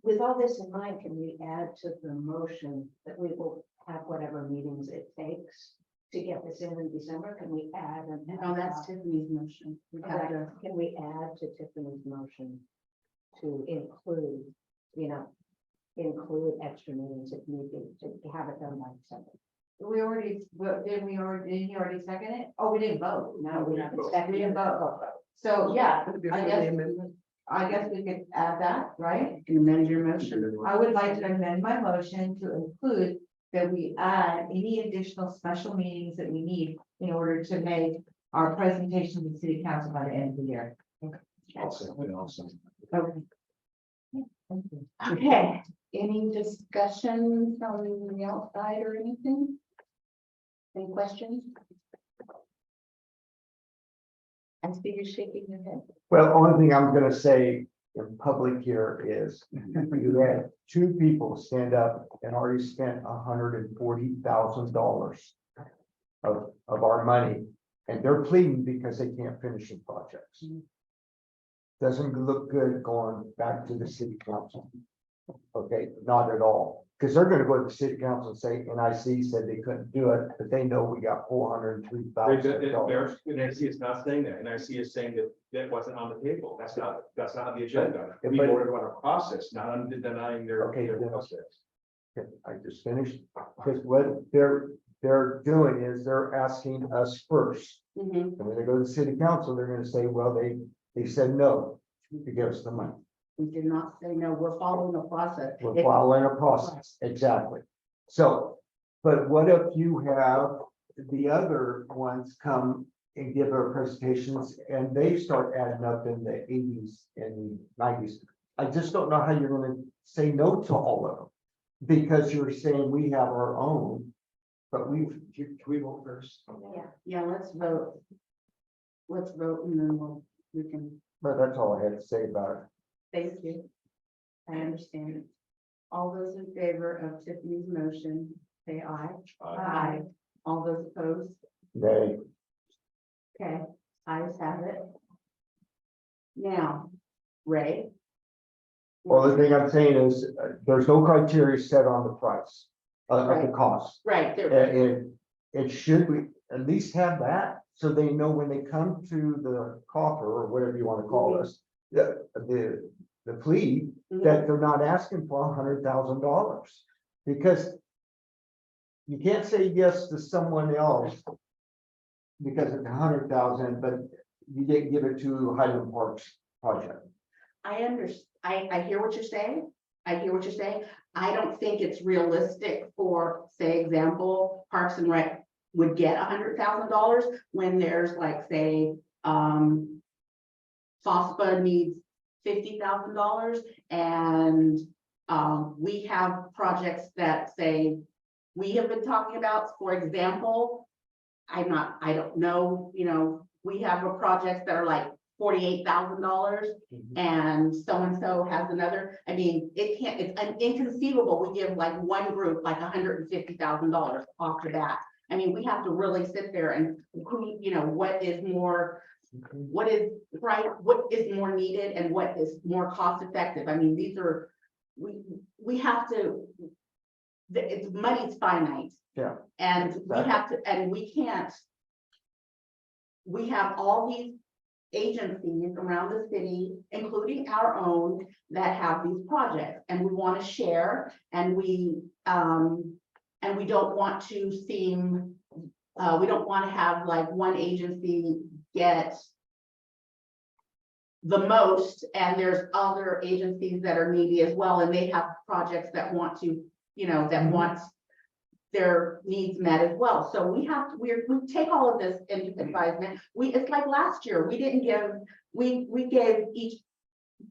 With all this in mind, can we add to the motion that we will have whatever meetings it takes to get this in December? Can we add? Oh, that's Tiffany's motion. We have to, Can we add to Tiffany's motion to include, include extra meetings if need be, to have it done by December? Didn't he already second it? Oh, we didn't vote. No, we haven't. We didn't vote. So, yeah, I guess we could add that, right? you can amend your motion. I would like to amend my motion to include that we add any additional special meetings that we need in order to make our presentation to the city council by the end of the year. Okay, any discussion from the outside or anything? Any questions? I see you shaking your head. Well, only thing I'm gonna say in public here is, you had two people stand up and already spent $140,000 of our money, and they're pleading because they can't finish the projects. Doesn't look good going back to the city council. Okay, not at all, because they're gonna go to the city council and say, NIC said they couldn't do it, but they know we got $403,000. NIC is not saying that, NIC is saying that that wasn't on the table, that's not on the agenda. But- We voted on a process, not on denying their Okay, then- process. I just finished, because what they're doing is they're asking us first. Mhm. And when they go to the city council, they're gonna say, well, they said no to give us the money. We did not say no, we're following a process. We're following a process, exactly. So, but what if you have the other ones come and give their presentations and they start adding up in the 80s and 90s? I just don't know how you're gonna say no to all of them. Because you're saying we have our own, but can we vote first? Yeah, let's vote. Let's vote and then we can, But that's all I had to say about it. thank you. I understand. All those in favor of Tiffany's motion, say aye. Aye. All those opposed? They, Okay, ayes have it. Now, Ray? well, the thing I'm saying is, there's no criteria set on the price of the Right. cost. Right, there, It should we at least have that, so they know when they come to the coffer, or whatever you wanna call this. The plea, that they're not asking for $100,000. Because you can't say yes to someone else because it's 100,000, but you didn't give it to Highland Parks project. I hear what you're saying. I hear what you're saying. I don't think it's realistic for, say, example, Parks and Rec would get $100,000 when there's like, say, FOSPA needs $50,000 and we have projects that say we have been talking about, for example, I don't know, you know, we have a projects that are like $48,000 and so-and-so has another. I mean, it's inconceivable. We give like one group like $150,000 off the bat. I mean, we have to really sit there and who, you know, what is more needed and what is more cost effective. I mean, these are, we have to, it's money's finite. Yeah. And we have to, and we can't, we have all these agencies around the city, including our own, that have these projects, and we want to share, and we don't want to seem, we don't want to have like one agency get the most, and there's other agencies that are needy as well, and they have projects that want to, you know, that want their needs met as well. So we have to, we take all of this into advisement. It's like last year, we didn't give, we gave each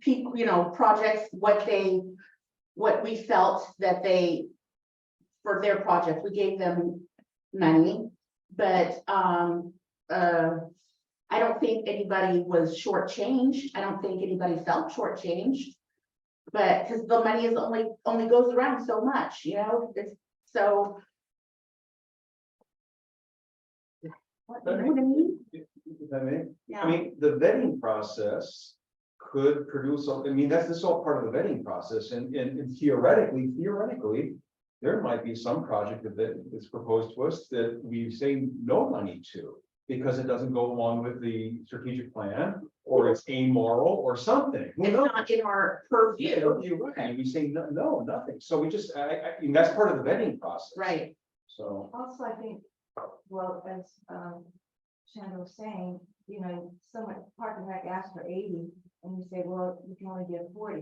people, you know, projects what we felt that they, for their projects, we gave them money, but I don't think anybody was shortchanged. I don't think anybody felt shortchanged, but because the money is only goes around so much, you know, it's so. You know what I mean? If I may, Yeah. I mean, the vetting process could produce, I mean, this is all part of the vetting process, and theoretically, there might be some project that is proposed to us that we say no money to, because it doesn't go along with the strategic plan, or it's amoral or something. Who It's knows? not in our purview, You're right, and we say no, nothing, so we just, I mean, that's part of the vetting process. right? So. Also, I think, well, as Shandra was saying, you know, someone, Park and Rec asked for 80, and you say, well, you can only give 40.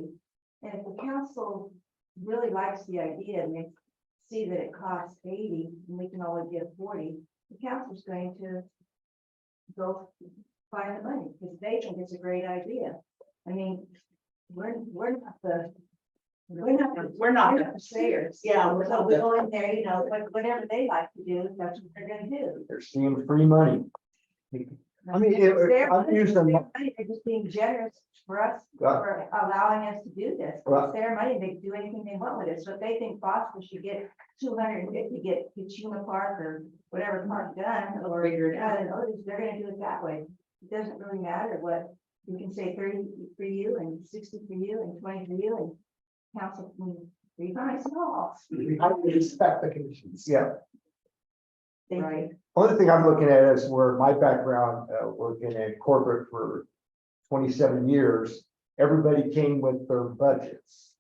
And if the council really likes the idea and they see that it costs 80 and we can only give 40, the council's going to go find the money because they think it's a great idea. I mean, we're not the sayers. Yeah, we're So not we the- go in there, you know, whatever they like to do, that's what they're gonna do. They're seeing free money. I mean, It's their I've money, used it's them. their money. They're just being generous for us, Right. for allowing us to do this. Right. It's their money, they can do anything they want with it, so if they think Boston should get 250, get Kitchuma Park or whatever park done, or Figure it out. they're gonna do it that way. It doesn't really matter what, you can say 30 for you, and 60 for you, and 20 for you, and council can be nice and all. I respect the conditions. Yeah. Right. Only thing I'm looking at is where my background, working in corporate for 27 years, everybody came with their budgets.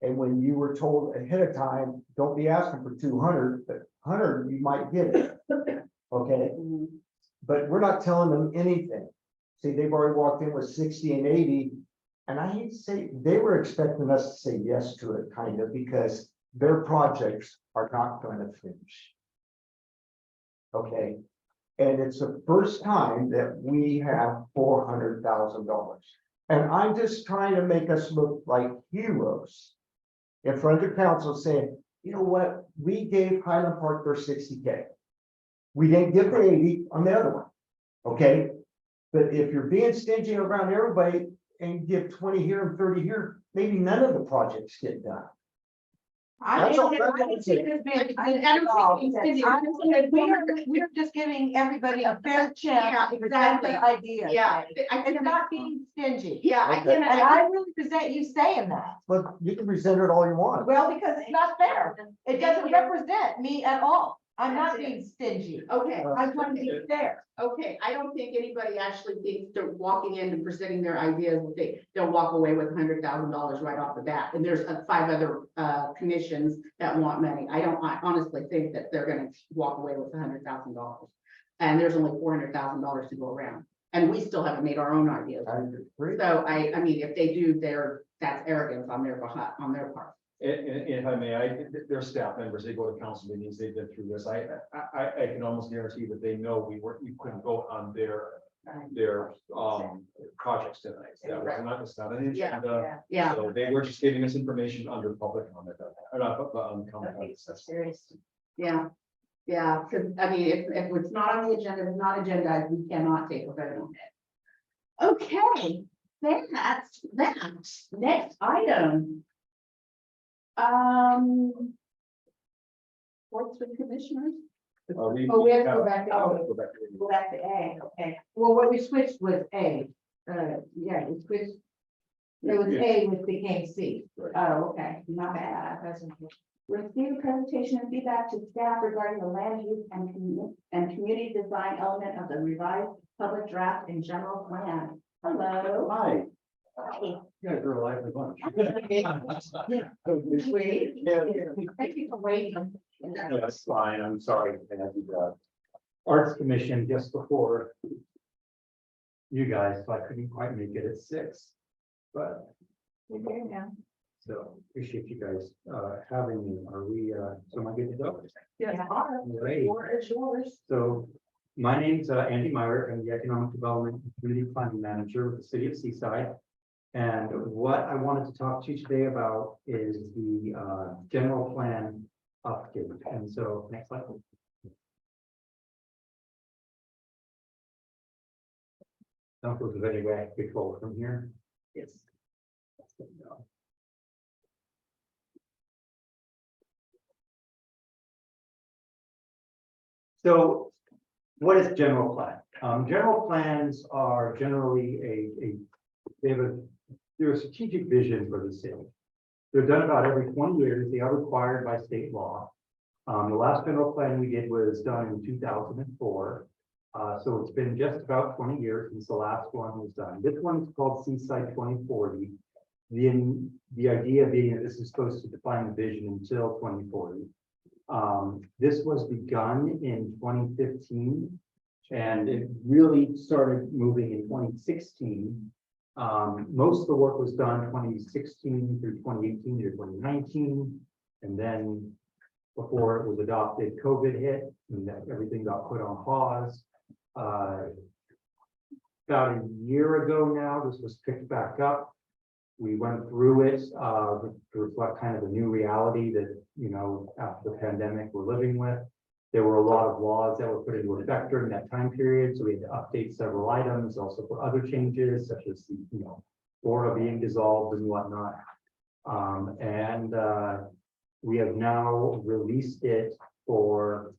And when you were told ahead of time, don't be asking for 200, but 100, you might get it. Okay, but we're not telling them anything. See, they've already walked in with 60 and 80. And I hate to say, they were expecting us to say yes to it, kind of, because their projects are not going to finish. Okay, and it's the first time that we have $400,000. And I'm just trying to make us look like heroes in front of the council saying, you know what, we gave Highland Park their 60K. We didn't give the 80 on the other one, okay? But if you're being stingy around everybody and give 20 here and 30 here, maybe none of the projects get done. That's all- We're just giving everybody a fair chance Yeah, to present exactly. their ideas. Yeah, I And can, not being stingy. yeah, I Okay. And can, I really resent you saying that. But you can present it all you want. Well, because it's not fair. It doesn't represent me at all. I'm not That's it. being stingy. Okay, I'm trying to be fair. okay, I don't think anybody actually thinks they're walking in and presenting their ideas, they'll walk away with $100,000 right off the bat. And there's 5 other commissions that want money. I honestly think that they're gonna walk away with $100,000. And there's only $400,000 to go around. And we still haven't made our own ideas. I agree. So I mean, if they do, that's arrogance on their part. And if I may, they're staff members, they go to council meetings, they've been through this, I can almost guarantee that they know we couldn't vote on their projects tonight. That was not, it's not an Yeah, agenda. Yeah, So they were just giving us information under public comment, or not, comment. Okay, so serious. yeah, because I mean, if it's not on the agenda, it's not agenda, we cannot take a vote on it. Okay, that's that. Next item. What's with commissioners? Oh, we have to go back to, Go back to- go back to A, okay. Well, what we switched was A. Yeah, we switched. It was A, which became C. Oh, okay, not bad. That's okay. Receive a presentation and feedback to staff regarding the land use and community design element of the revised public draft and general plan. Hello. Hi. Hi. You guys are a lively bunch. Wait. Thank you for waiting. No, that's fine. I'm sorry. I had the Arts Commission just before you guys, so I couldn't quite make it at 6. But We're here now. so appreciate you guys having me. Are we so am I good to go? Yes. Great. It's yours. So my name's Andy Meyer. I'm the Economic Development and Community Planning Manager with the City of Seaside. And what I wanted to talk to you today about is the general plan update. And so next slide. Don't know if there's any way I can control it from here. Yes. So what is general plan? General plans are generally they're a strategic vision for the city. They're done about every 20 years. They are required by state law. The last general plan we did was done in 2004. So it's been just about 20 years since the last one was done. This one is called Seaside 2040. The idea being that this is supposed to define the vision until 2040. This was begun in 2015 and it really started moving in 2016. Most of the work was done 2016 through 2018 to 2019. And then before it was adopted, COVID hit and everything got put on pause. About a year ago now, this was picked back up. We went through it to reflect kind of the new reality that, you know, after the pandemic we're living with. There were a lot of laws that were put into effect during that time period, so we had to update several items, also for other changes, such as the, you know, FORA being dissolved and whatnot. We have now released it for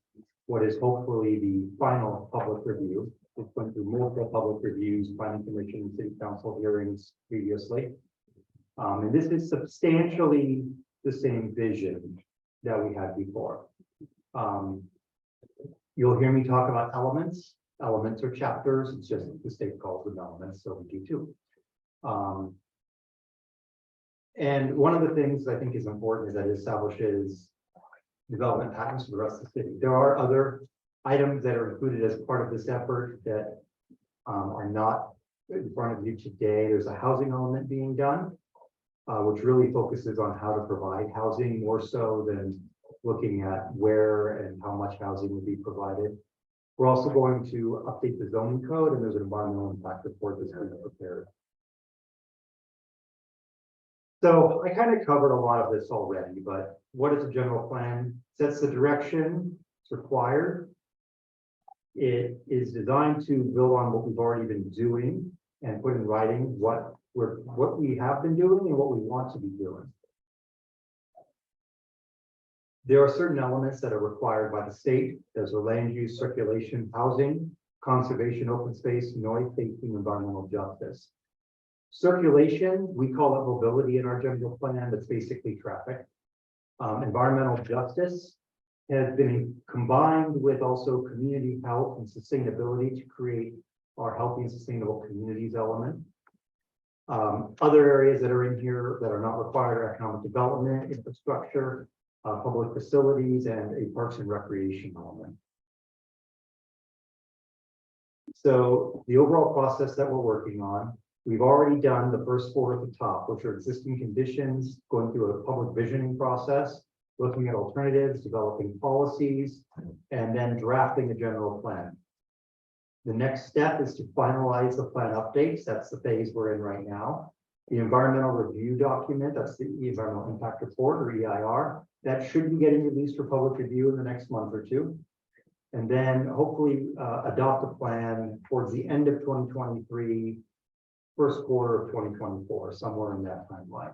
what is hopefully the final public review. It went through multiple public reviews, planning commission, city council hearings previously. And this is substantially the same vision that we had before. You'll hear me talk about elements. Elements are chapters. It's just the state calls them elements, so we do too. And one of the things I think is important is that it establishes development patterns for the rest of the city. There are other items that are included as part of this effort that are not in front of you today. There's a housing element being done, which really focuses on how to provide housing more so than looking at where and how much housing will be provided. We're also going to update the zoning code, and there's an environmental impact report that's being prepared. So I kind of covered a lot of this already, but what is a general plan? Sets the direction it's required. It is designed to build on what we've already been doing and put in writing what we have been doing and what we want to be doing. There are certain elements that are required by the state. There's a land use, circulation, housing, conservation, open space, noise, safety, and environmental justice. Circulation, we call it mobility in our general plan. That's basically traffic. Environmental justice has been combined with also community health and sustainability to create our healthy and sustainable communities element. Other areas that are in here that are not required are economic development, infrastructure, public facilities, and a parks and recreation element. So the overall process that we're working on, we've already done the first four at the top, which are existing conditions, going through a public visioning process, looking at alternatives, developing policies, and then drafting a general plan. The next step is to finalize the plan updates. That's the phase we're in right now. The environmental review document, that's the environmental impact report or EIR, that should be getting released for public review in the next month or two. And then hopefully adopt a plan towards the end of 2023, first quarter of 2024, somewhere in that timeline.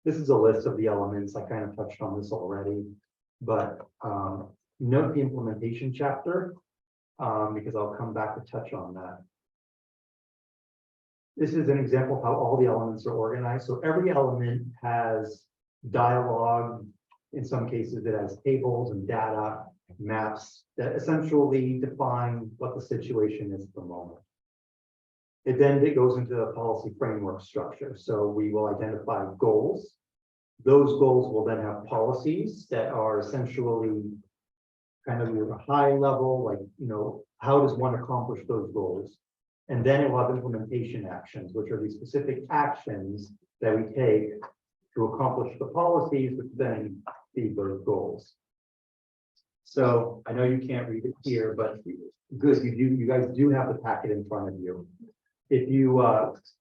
This is a list of the elements. I kind of touched on this already, but note the implementation chapter because I'll come back to touch on that. This is an example of how all the elements are organized. So every element has dialogue. In some cases, it has tables and data, maps that essentially define what the situation is at the moment. It then goes into a policy framework structure. So we will identify goals. Those goals will then have policies that are essentially kind of a high level, like, you know, how does one accomplish those goals? And then it will have implementation actions, which are the specific actions that we take to accomplish the policies, which then feed those goals. So I know you can't read it here, but good, you guys do have the packet in front of you. If you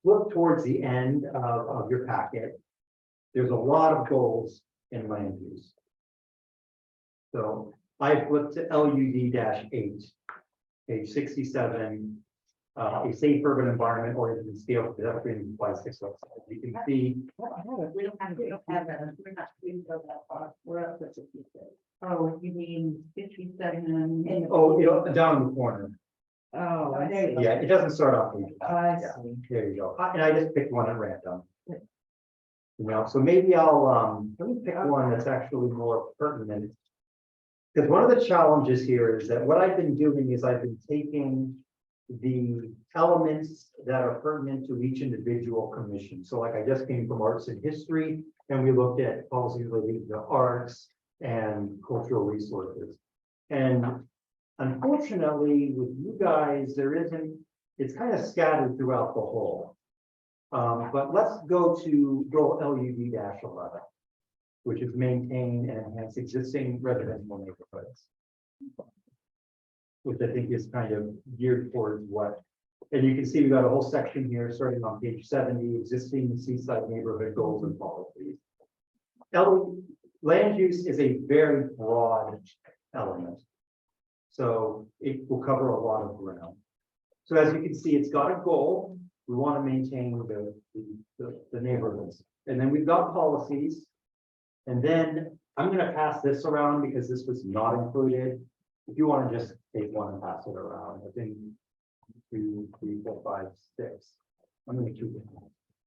look towards the end of your packet, there's a lot of goals in land use. So I flipped to LUD-8, page 67, a safe urban environment oriented in scale pedestrian by 6 levels. You can see. We don't have that. We didn't go that far. We're up to 56. Oh, you mean 57? Oh, you know, down in the corner. Oh, there you go. Yeah, it doesn't start off. I Yeah. see. There you go. And I just picked one at random. You know, so maybe I'll let me pick one that's actually more pertinent. Because one of the challenges here is that what I've been doing is I've been taking the elements that are pertinent to each individual commission. So like I just came from arts and history, and we looked at policies related to arts and cultural resources. And unfortunately, with you guys, it's kind of scattered throughout the whole. But let's go to goal LUD-11, which is maintain and enhance existing residential neighborhoods, which I think is kind of geared towards what, and you can see we got a whole section here starting on page 70, existing seaside neighborhood goals and policies. Land use is a very broad element, so it will cover a lot of ground. So as you can see, it's got a goal. We want to maintain the neighborhoods, and then we've got policies. And then I'm going to pass this around because this was not included. If you want to just take one and pass it around, I think 2, 3, 4, 5, 6. I'm going to keep it.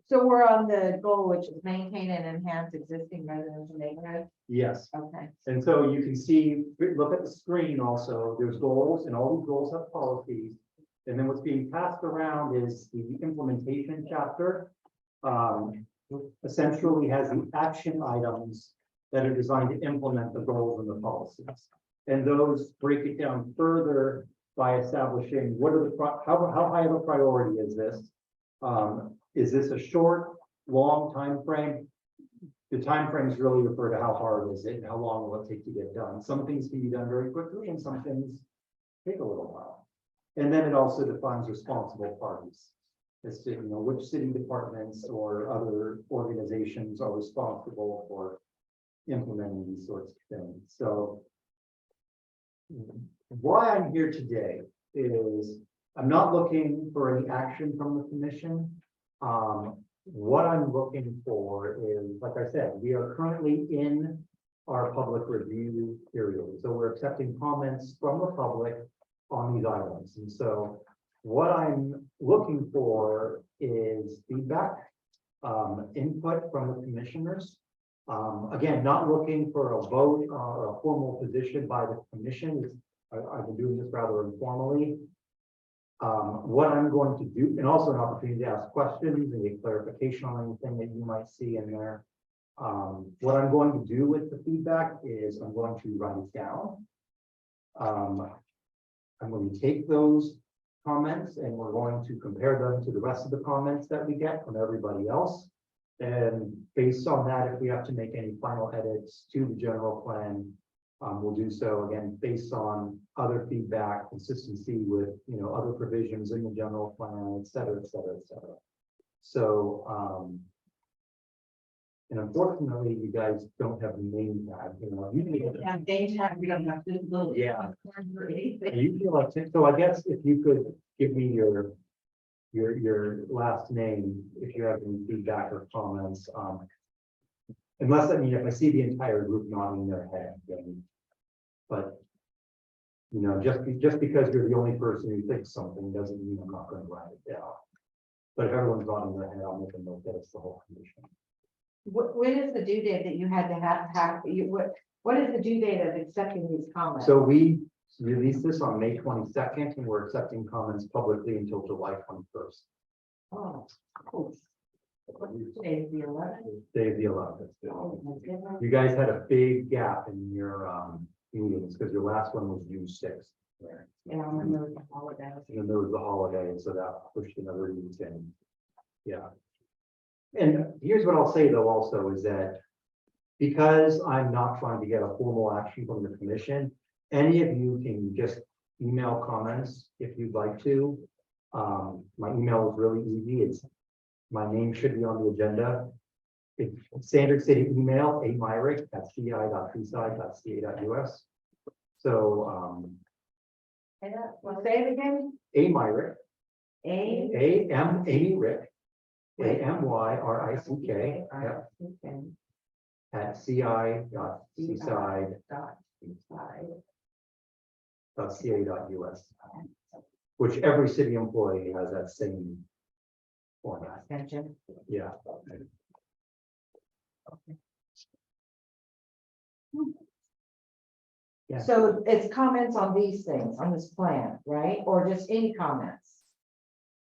So we're on the goal, which is maintain and enhance existing residential neighborhoods. Yes. Okay. And so you can see, look at the screen also, there's goals and all these goals have policies. And then what's being passed around is the implementation chapter. Essentially has the action items that are designed to implement the goals and the policies. And those break it down further by establishing what are how high of a priority is this? Is this a short, long time frame? The time frames really refer to how hard is it and how long will it take to get done. Some things can be done very quickly and some things take a little while. And then it also defines responsible parties. As to, you know, which city departments or other organizations are responsible for implementing these sorts of things. So why I'm here today is I'm not looking for any action from the commission. What I'm looking for is, like I said, we are currently in our public review period. So we're accepting comments from the public on these items. And so what I'm looking for is feedback, input from the commissioners Again, not looking for a vote or a formal position by the commission. I've been doing this rather informally. What I'm going to do, and also an opportunity to ask questions and get clarification on anything that you might see in there. What I'm going to do with the feedback is I'm going to write it down. I'm going to take those comments and we're going to compare them to the rest of the comments that we get from everybody else. And based on that, if we have to make any final edits to the general plan, we'll do so again, based on other feedback, consistency with, other provisions in the general plan, et cetera, et cetera, et cetera. So, and unfortunately, you guys don't have a name tag, you have data, we don't have to. Yeah. You feel like, so I guess if you could give me your last name, if you have any feedback or comments, unless, if I see the entire group nodding their head, then, but, just because you're the only person who thinks something doesn't mean I'm not going to write it down. But if everyone's nodding their head, I'll make a note that it's the whole commission. When is the due date that you had to have, what is the due date of accepting these comments? So we released this on May 22nd, and we're accepting comments publicly until July 21st. Oh, cool. Today's the 11th. Day of the 11th. Oh, my goodness. You guys had a big gap in your meetings because your last one was June 6th. Yeah, I remember the holidays. And then there was the holiday, so that pushed another week in. Yeah. And here's what I'll say though also is that because I'm not trying to get a formal action from the commission, any of you can just email comments if you'd like to. My email is really easy. My name should be on the agenda. It's standard city email, amyrick@ci.treeside.ca.us. So Say it again. amyrick, A. Amy Rick, AMYRICK, yeah, Okay. at ci.ca.us, which every city employee has that same format. Attention. Yeah. Yeah. So it's comments on these things, on this plan, right? Or just any comments?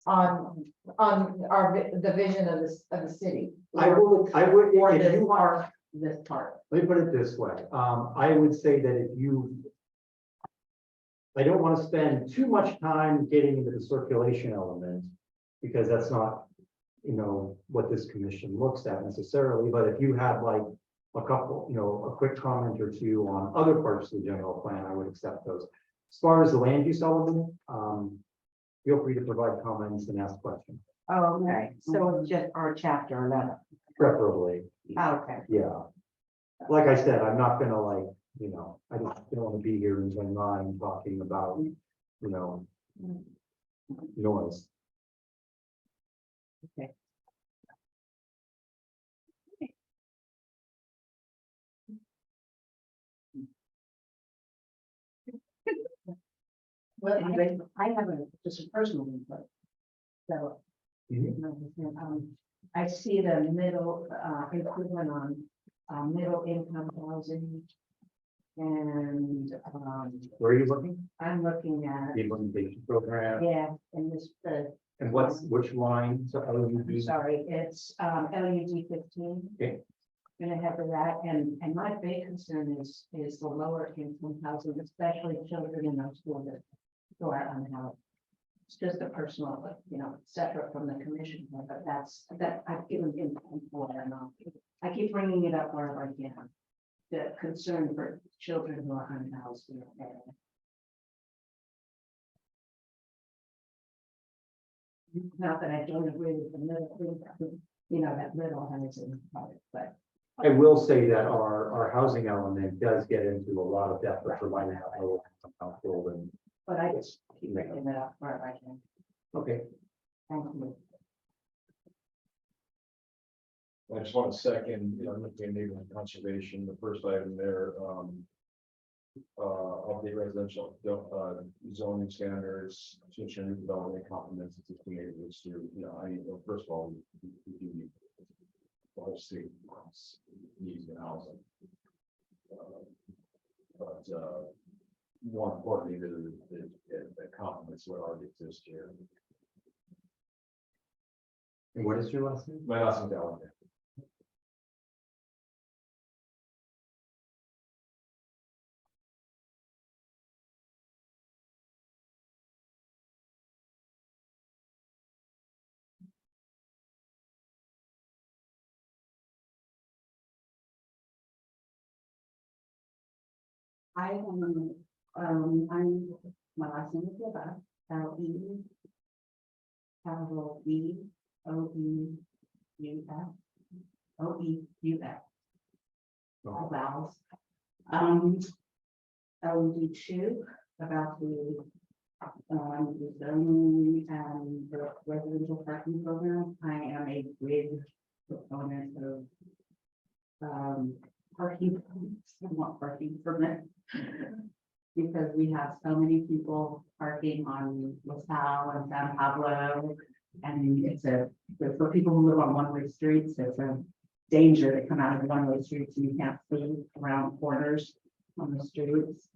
On the vision of the city? I would, Or if this you part, this part. let me put it this way, I would say that if you. I don't want to spend too much time getting into the circulation element, because that's not, what this commission looks at necessarily, but if you had like a couple, a quick comment or two on other parts of the general plan, I would accept those. As far as the land use element, feel free to provide comments and ask questions, Oh, okay, so it's just our chapter 11. preferably, Okay. yeah. Like I said, I'm not gonna I don't want to be here in 9 talking about, noise. Okay. Well, anyway, I have just a personal input. So, I see the middle, improvement on, middle income housing. And, Where are you looking? I'm looking at, The implementation program, yeah, and this, and which line? So LUD? sorry, it's, LUG 15. Okay. Gonna have that, and my big concern is the lower income housing, especially children in those schools that go out on house. It's just a personal, separate from the commission, but that I've given input for, and I keep bringing it up wherever I can. The concern for children who are unhoused in the area. Not that I don't agree with the middle, that middle housing, but. I will say that our housing element does get into a lot of depth for might have a low income household and. But I just keep bringing it up wherever I can. Okay. Thank you. I just want to second, looking at neighborhood conservation, the first item there, update residential, zoning standards, to ensure new development complements existing neighborhoods through, first of all, we do need the whole state. needs in housing. But, more importantly, the complements what already exists here. And what is your last name? My last name's Allen. My last name is Eva, L-E. Capital E, O-E-U-F. O-E-U-F. All vowels. LD2, about the zoning and the residential parking program. I am a big proponent of parking, somewhat parking permit. Because we have so many people parking on LaSalle and San Pablo. And it's for people who live on one-way streets, it's a danger to come out of the one-way streets and you can't see around corners on the streets.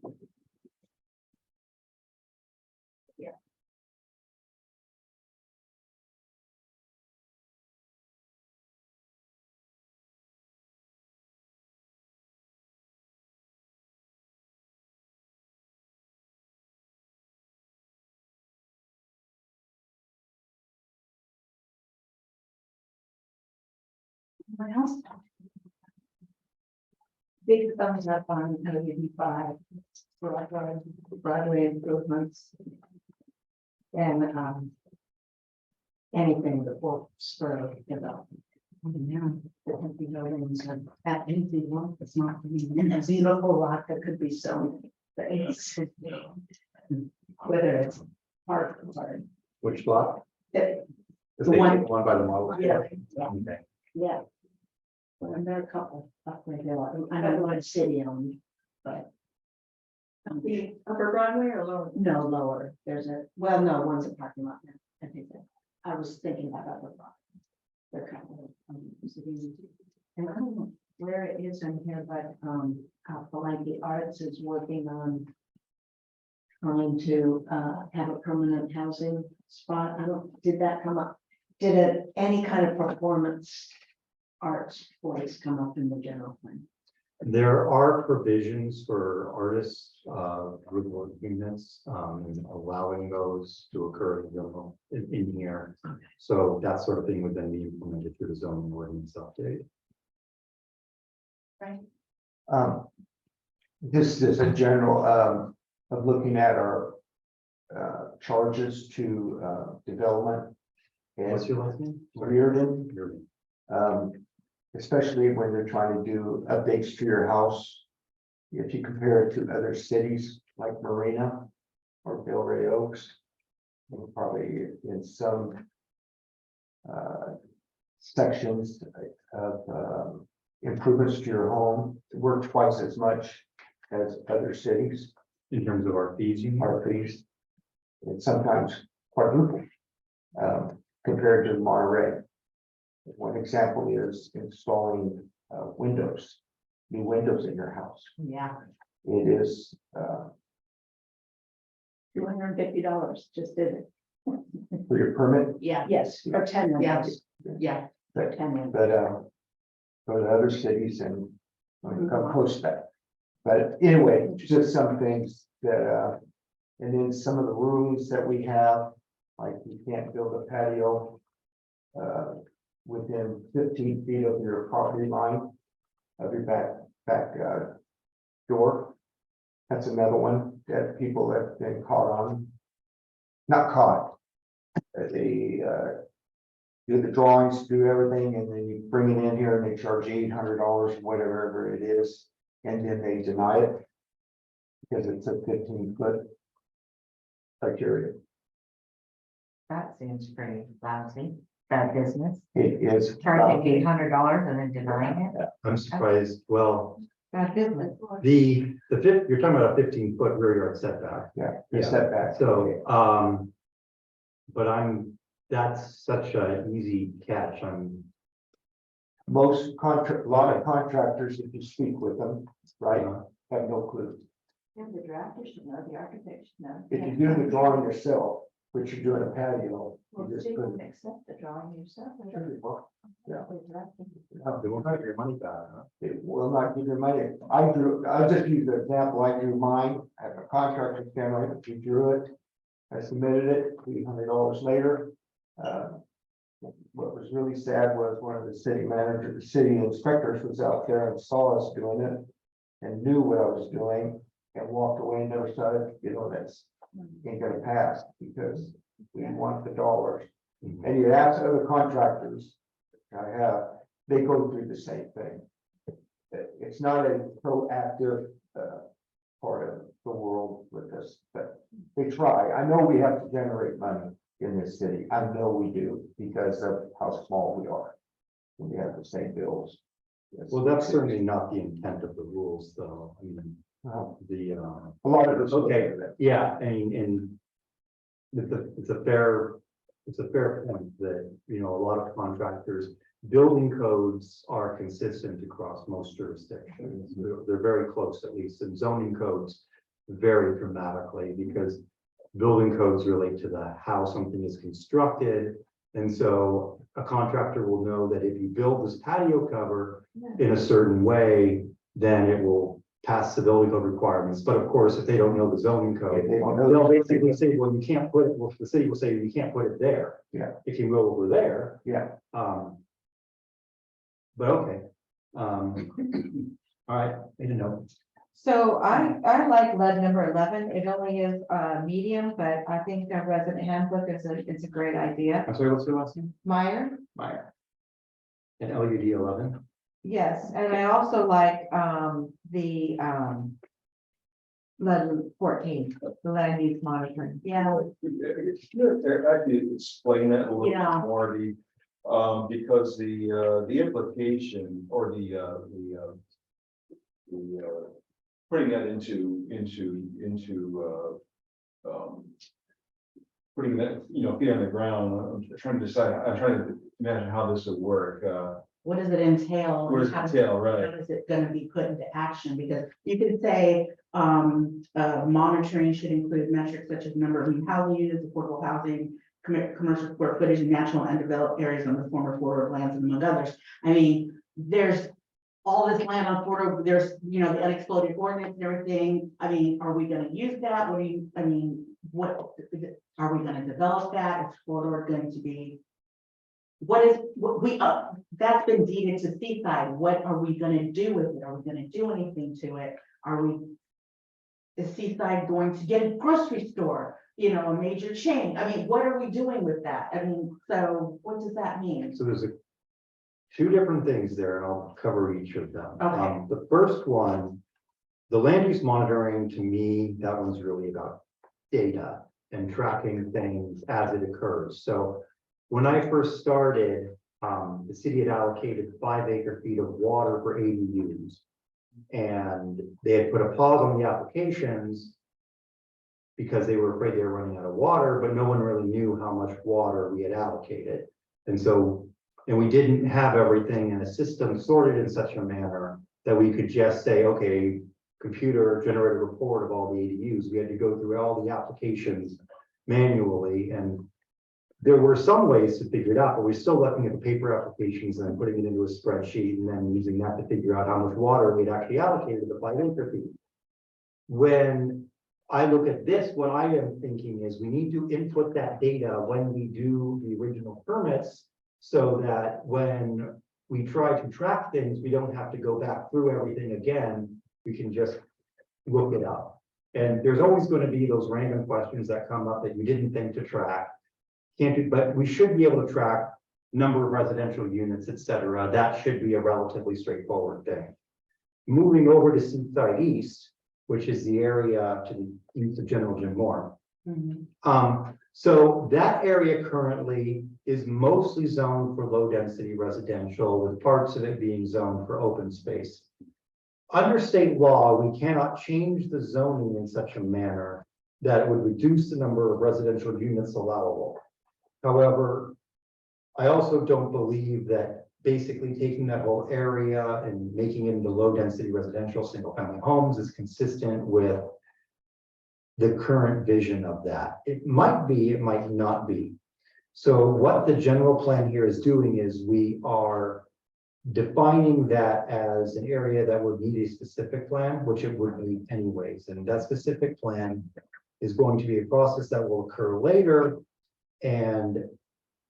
Yeah. What else? Big thumbs up on OD5 for like our Broadway improvements. And anything that will spur development. Yeah, there can be buildings and that anything one that's not in a beautiful lot that could be so things. Whether it's park or Which block? the The one by the model. Yeah. Okay. yeah. Well, and there are a couple up there. I don't know what city owned, but. The upper Broadway or lower? No, lower. There's well, no, one's a parking lot now. I think that, I was thinking about upper Broadway. They're kind of, cities. And I don't know where it is in here, but, like the arts is working on trying to, have a permanent housing spot. I don't, did that come up? Did any kind of performance arts place come up in the general plan? There are provisions for artists, group work units, allowing those to occur in here. So that sort of thing would then be implemented through the zoning ordinance update. Right. This is a general, of looking at our charges to development. What's your last name? Reardon. Especially when they're trying to do updates to your house. If you compare it to other cities like Marina or Delray Oaks, and probably in some sections of improvements to your home, we're twice as much as other cities. In terms of our fees, Our fees, and sometimes quadruple compared to Monterey. One example is installing windows, new windows in your house. Yeah. It is $250, just did it. for your permit, Yeah. Yes, or 10 windows. Yeah. but 10 windows. go to other cities and come close to that. But anyway, just some things that and then some of the rules that we have, like you can't build a patio within 15 feet of your property line of your back door. That's another one that people have been caught on. Not caught. They do the drawings, do everything, and then you bring it in here and they charge you $800, whatever it is, and then they deny it because it's a 15-foot criteria. That seems pretty lousy, bad business, It is. charging $800 and then denying it, I'm surprised. Well, bad business. the fifth, you're talking about a 15-foot rear yard setback. Yeah, the setback. So, but that's such an easy catch. Most a lot of contractors, if you speak with them, right, have no clue. Yeah, the drafter should know, the architect should know. If you do the drawing yourself, but you're doing a patio, Well, you just they put. won't accept the drawing yourself. Yeah. They won't have your money back, huh? It will not give you money. I'll just use the example, I drew mine, I have a contractor stand right, he drew it. I submitted it, $300 later. What was really sad was one of the city inspectors was out there and saw us doing it. And knew what I was doing and walked away and never started, that's ain't gonna pass because we want the dollars. And you ask other contractors, I have, they go through the same thing. It's not a proactive part of the world with this, but they try. I know we have to generate money in this city. I know we do because of how small we are. We have the same bills. Well, that's certainly not the intent of the rules, though. I mean, A lot of it's okay, yeah, and it's a fair point that, a lot of contractors, building codes are consistent across most jurisdictions. They're very close, at least, and zoning codes vary dramatically because building codes relate to how something is constructed. And so a contractor will know that if you build this patio cover in a certain way, then it will pass the building code requirements. But of course, if they don't know the zoning code, they'll basically say, well, you can't put it, the city will say, you can't put it there. Yeah. If you go over there. Yeah. But okay. All right, I didn't know. So I like lead number 11. It only is medium, but I think the resident handbook it's a great idea. I'm sorry, what's your last name? Meyer? Meyer. And LUD 11? Yes, and I also like the lead 14, the land use monitoring. Yeah. I could explain that a little bit Yeah. more, because the implication or the putting that into putting that, feet on the ground, I'm trying to imagine how this would work, What does it entail? what does it entail, right? How is it gonna be put into action? Because you could say, monitoring should include metrics such as number of new housing units, affordable housing, commercial square footage in natural and developed areas on the former border of lands, among others. I mean, there's all this land on border, there's, the unexploded ordinance and everything. I mean, are we gonna use that? What are we gonna develop that? Is Florida going to be? That's been deeded to Seaside. What are we gonna do with it? Are we gonna do anything to it? Is Seaside going to get a grocery store, a major chain? I mean, what are we doing with that? I mean, so what does that mean? So there's two different things there, and I'll cover each of them. Okay. The first one, the land use monitoring, to me, that one's really about data and tracking things as it occurs. So when I first started, the city had allocated 5 acre-feet of water for ADUs. And they had put a pause on the applications because they were afraid they were running out of water, but no one really knew how much water we had allocated. And we didn't have everything in a system sorted in such a manner that we could just say, okay, computer generated a report of all the ADUs. We had to go through all the applications manually, and there were some ways to figure it out, but we're still looking at the paper applications and then putting it into a spreadsheet and then using that to figure out how much water we'd actually allocated to the 5 acre-feet. When I look at this, what I am thinking is we need to input that data when we do the original permits, so that when we try to track things, we don't have to go back through everything again. We can just look it up. And there's always going to be those random questions that come up that you didn't think to track. But we should be able to track number of residential units, et cetera. That should be a relatively straightforward thing. Moving over to Seaside East, which is the area to the east of General Jim Moore. So that area currently is mostly zoned for low density residential, with parts of it being zoned for open space. Under state law, we cannot change the zoning in such a manner that it would reduce the number of residential units allowable. However, I also don't believe that basically taking that whole area and making it into low-density residential, single-family homes is consistent with the current vision of that. It might be, it might not be. So what the general plan here is doing is we are defining that as an area that would need a specific plan, which it would need anyways. And that specific plan is going to be a process that will occur later. And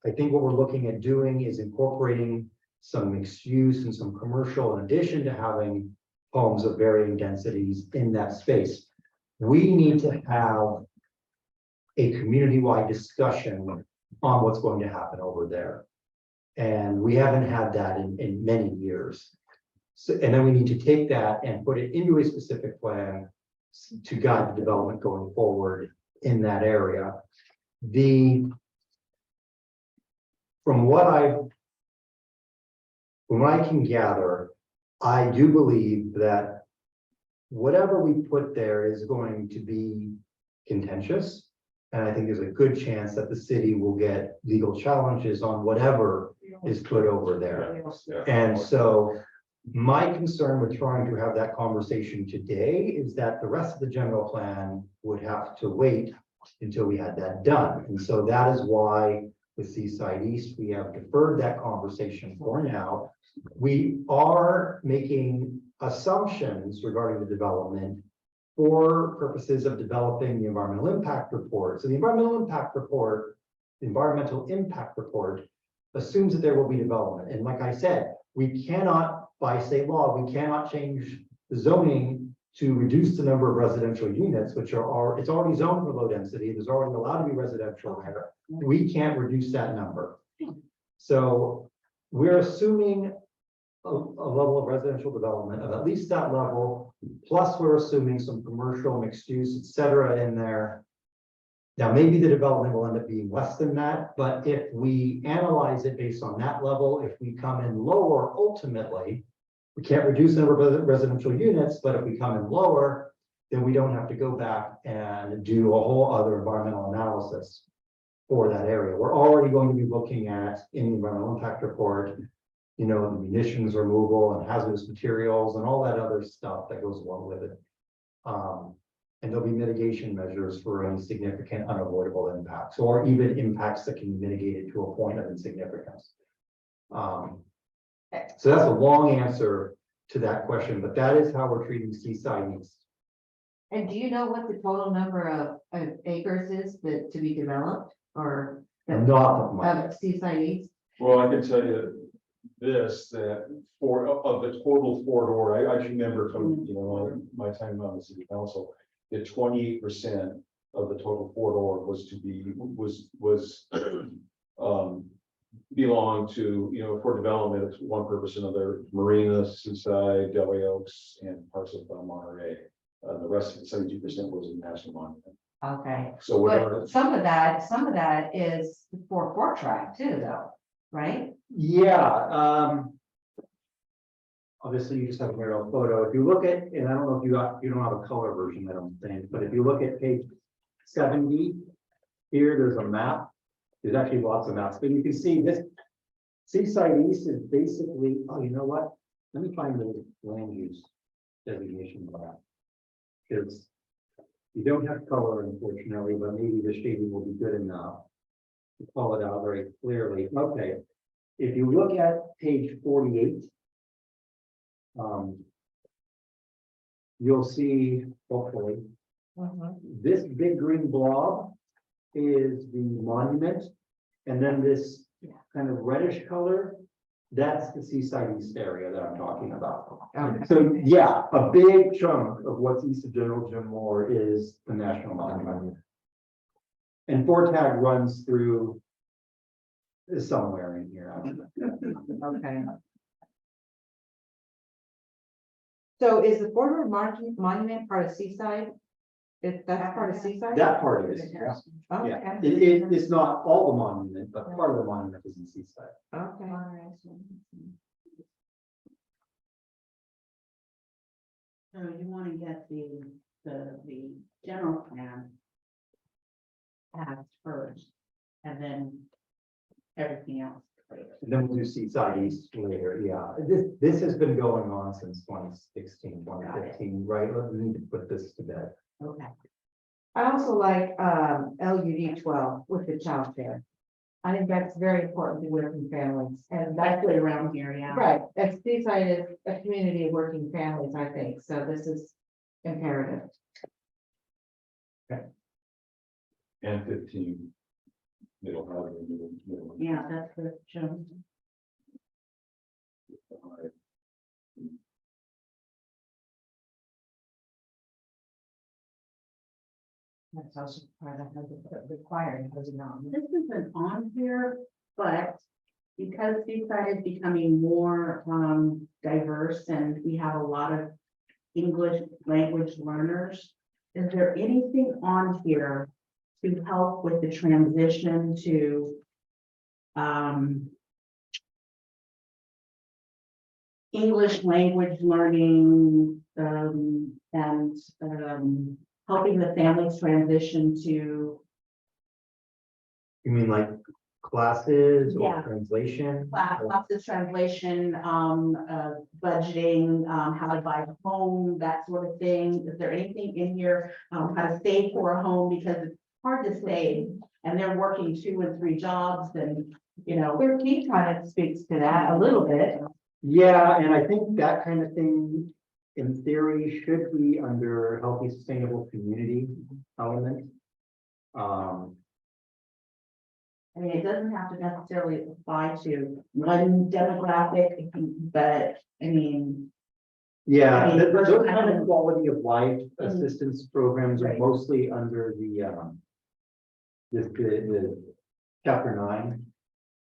I think what we're looking at doing is incorporating some mixed use and some commercial in addition to having homes of varying densities in that space. We need to have a community-wide discussion on what's going to happen over there. And we haven't had that in many years. So, and then we need to take that and put it into a specific plan to guide the development going forward in that area. From what I can gather, I do believe that whatever we put there is going to be contentious. And I think there's a good chance that the city will get legal challenges on whatever is put over there. And so my concern with trying to have that conversation today is that the rest of the general plan would have to wait until we had that done. And so that is why with Seaside East, we have deferred that conversation for now. We are making assumptions regarding the development for purposes of developing the environmental impact report. So the environmental impact report assumes that there will be development. And like I said, we cannot, by state law, we cannot change the zoning to reduce the number of residential units, which are, it's already zoned for low density. There's already allowed to be residential there. We can't reduce that number. So we're assuming a level of residential development of at least that level, plus we're assuming some commercial, mixed use, et cetera, in there. Now, maybe the development will end up being less than that, but if we analyze it based on that level, if we come in lower, ultimately, we can't reduce the number of residential units, but if we come in lower, then we don't have to go back and do a whole other environmental analysis for that area. We're already going to be looking at in the environmental impact report, you know, the munitions removal and hazardous materials and all that other stuff that goes along with it. And there'll be mitigation measures for any significant unavoidable impacts or even impacts that can be mitigated to a point of insignificance. So that's a long answer to that question, but that is how we're treating Seaside East. And do you know what the total number of acres is that to be developed or? Of Seaside East? Well, I can tell you this, that of the total corridor, I remember from, you know, my time on the city council, that 28% of the total corridor was to be, belong to, you know, for development, it's 1% of their Marina, Seaside, Delray Oaks, and parts of Monterey. The rest of the 72% was in national monument. Okay, So whatever. but some of that is for Fort Track too, though, right? Yeah, obviously you just have an aerial photo. If you look at, and I don't know if you don't have a color version, I don't think, but if you look at page 70, here, there's a map. There's actually lots of maps, but you can see this Seaside East is basically, oh, you know what? Let me find the land use designation map. Because you don't have color, unfortunately, but maybe the shading will be good enough to call it out very clearly. Okay, if you look at page 48, you'll see, hopefully, this big green blob is the monument, and then this kind of reddish color, that's the Seaside East area that I'm talking about. Okay. So yeah, a big chunk of what's east of General Jim Moore is the national monument. And Fort Tag runs through somewhere in here. Okay. So is the border monument part of Seaside? That's part of Seaside? That part is, yeah. Okay. It's not all the monument, but part of the monument is in Seaside. Okay. So you want to get the general plan passed first, and then everything else. And then we'll do Seaside East later, yeah. This has been going on since 2016, 2015, right? We need to put this to bed. Okay. I also like LUD 12 with the childcare. I think that's very important to working families and that's Especially around here, yeah. right. Seaside is a community of working families, I think. So this is imperative. And 15. Middle Harbor, middle. Yeah, that's the Jones. That's also part of the required housing on. This isn't on here, but because Seaside is becoming more diverse and we have a lot of English language learners, is there anything on here to help with the transition to English language learning and helping the families transition to You mean like classes or Yeah. translation? classes, translation, budgeting, how to buy a home, that sort of thing? Is there anything in here, how to save for a home, because it's hard to save, and they're working 2 and 3 jobs, and, you know. 13 kind of speaks to that a little bit. Yeah, and I think that kind of thing, in theory, should be under healthy, sustainable community element. I mean, it doesn't have to necessarily apply to one demographic, it can- but, I mean, Yeah, I mean, those kind of quality of life Mhm. assistance programs are Right. mostly under the chapter 9,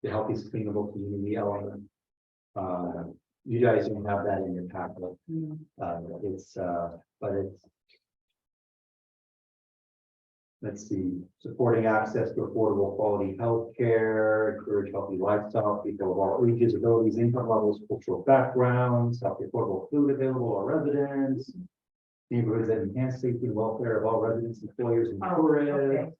the healthy, sustainable community element. You guys don't have that in your packet. mm, But it's. Let's see, supporting access to affordable quality healthcare, encourage healthy lifestyle, people of all ages, abilities, income levels, cultural backgrounds, healthy affordable food available to our residents. Neighborhoods that enhance safety and welfare of all residents, employers, and Oh, tourists. okay.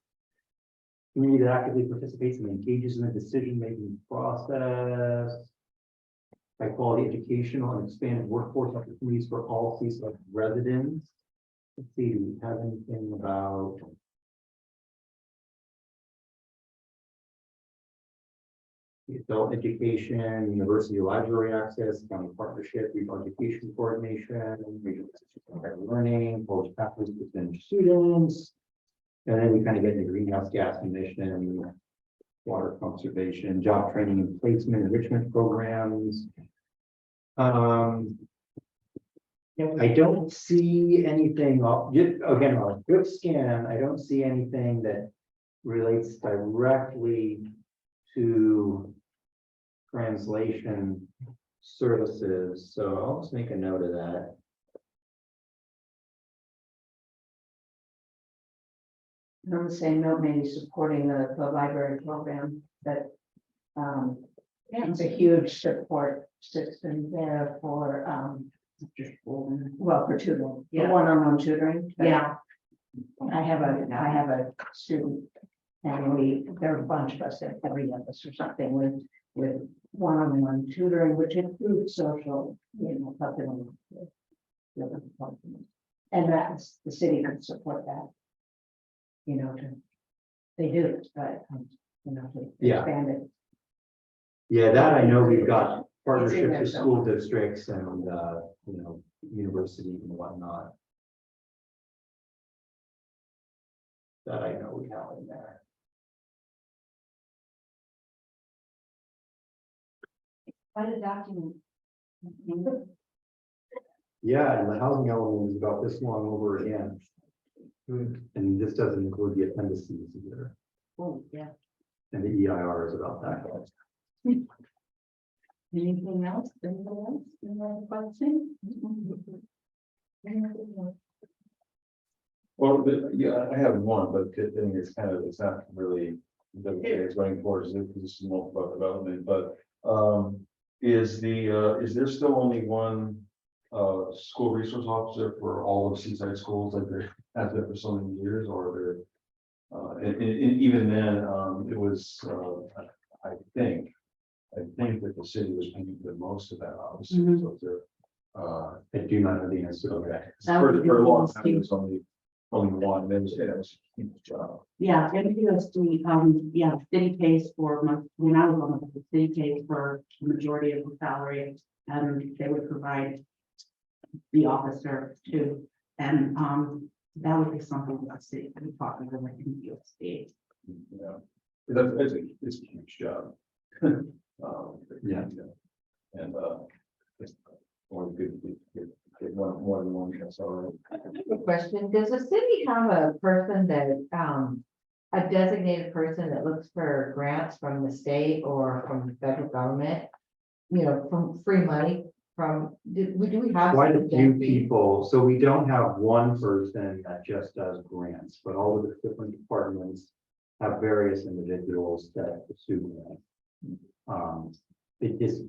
Community that actively participates and engages in the decision-making process. High quality educational and expanded workforce opportunities for all Seaside residents. Let's see, do we have anything about? Adult education, university library access, county partnership, regional education coordination, regional learning, college pathways within students. And then we kind of get into greenhouse gas emission, water conservation, job training and placement enrichment programs. I don't see anything, again, on good scan, I don't see anything that relates directly to translation services, so I'll just make a note of that. And on the same note, maybe supporting the library program that, it's a huge support system there for, well, for tutoring, Yeah. one-on-one tutoring. Yeah, I have a student, and there are a bunch of us, 3 of us or something, with one-on-one tutoring, which includes social, helping them. And that's, the city can support that. They do, but, to Yeah. expand it. Yeah, that I know we've got partnerships there with somewhere. school districts and, universities and whatnot. That I know we have in there. quite a document. Yeah, and the housing element is about this long over again. And this doesn't include the appendices either, Oh, yeah. and the EIR is about that. Anything else? Anything else? Any other question? Well, yeah, I have one, but the thing is kind of, it's not really, the way it's going towards it, because this is multiple development, but, is there still only one, school resource officer for all of Seaside schools, like there has been for so many years, or there? And even then, it was, I think, I think that the city was paying for most of that, obviously, Mhm. so they're, I do not know the answer to that. That would be for a long interesting. time, it was only one, and it was a huge job. Yeah, NPSD, yeah, city pays for when I was on the city pays for the majority of the salary, and they would provide the officer too, and, that would be something that the city could talk about with NPSD. Yeah, it's a huge job. Yeah. And, it's more good, get more than one, that's all right. Good question. Does the city have a person that, a designated person that looks for grants from the state or from the federal government? You know, from free money from, do we have? Quite a something few that- people, so we don't have one person that just does grants, but all of the different departments have various individuals that pursue grants. It is,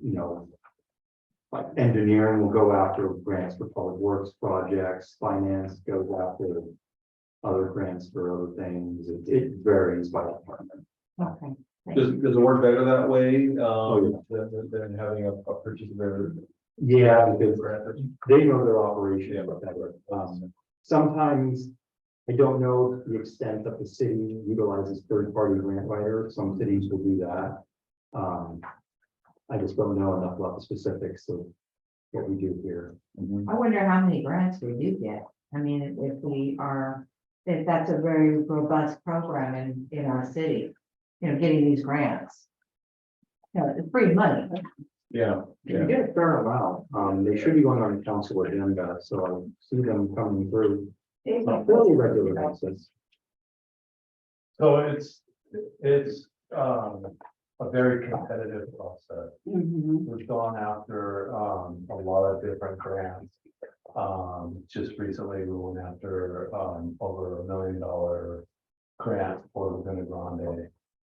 like engineering will go after grants for public works projects, finance goes after other grants for other things. It varies by department. Okay. Does it work better that way, Oh, than having a particular? Yeah, because they know their operation better. Sometimes I don't know the extent that the city utilizes third-party grant writers. Some cities will do that. I just don't know enough about the specifics of what we do here. I wonder how many grants we do get. I mean, if that's a very robust program in our city, getting these grants. It's free money. Yeah, We get a fair amount. They should be going on the council agenda, so I see them coming through on a fairly regular basis. So it's a very competitive process. We've gone after a lot of different grants. Just recently, we went after over $1 million grant for Laguna Grande,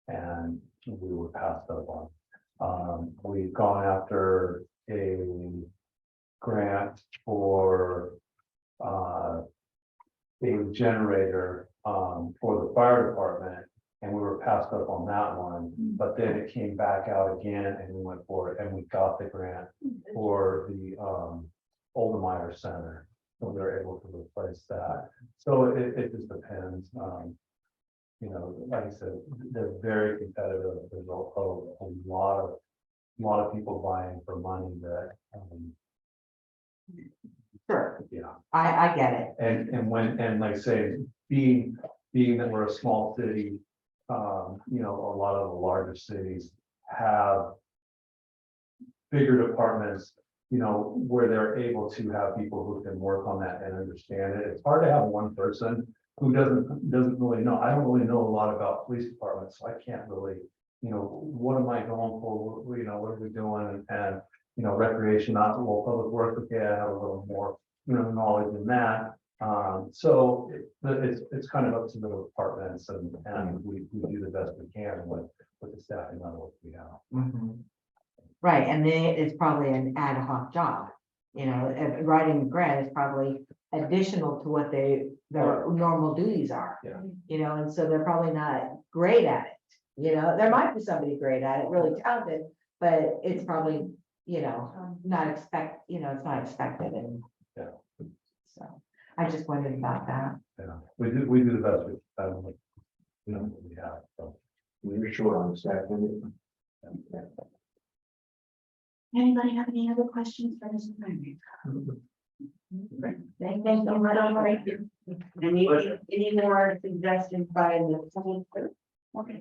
and we were passed up on. We've gone after a grant for a generator for the fire department, and we were passed up on that one. But then it came back out again, and we went for it, and we got the grant for the Oldemeyer Center. So they're able to replace that. So it just depends. Like I said, they're very competitive. There's a lot of people buying for money that, Sure, yeah. I get it. And like I say, being that we're a small city, a lot of the larger cities have bigger departments, where they're able to have people who can work on that and understand it. It's hard to have one person who doesn't really know. I don't really know a lot about police departments, so I can't really, what am I going for? What are we doing? And, recreation, not well, public works, okay, I have a little more, knowledge in that. So it's kind of up to the departments, and we do the best we can with the staffing level we have. Right, and then it's probably an ad hoc job, writing a grant is probably additional to what their normal duties are. Yeah. And so they're probably not great at it, there might be somebody great at it, really talented, but it's probably, not it's not expected and. Yeah. So, I just wondered about that. Yeah, we do the best we can with, what we have, so. We're short on staff. Anybody have any other questions for Mr. Henry? Thank you. Any more suggestions by the clerk? Okay.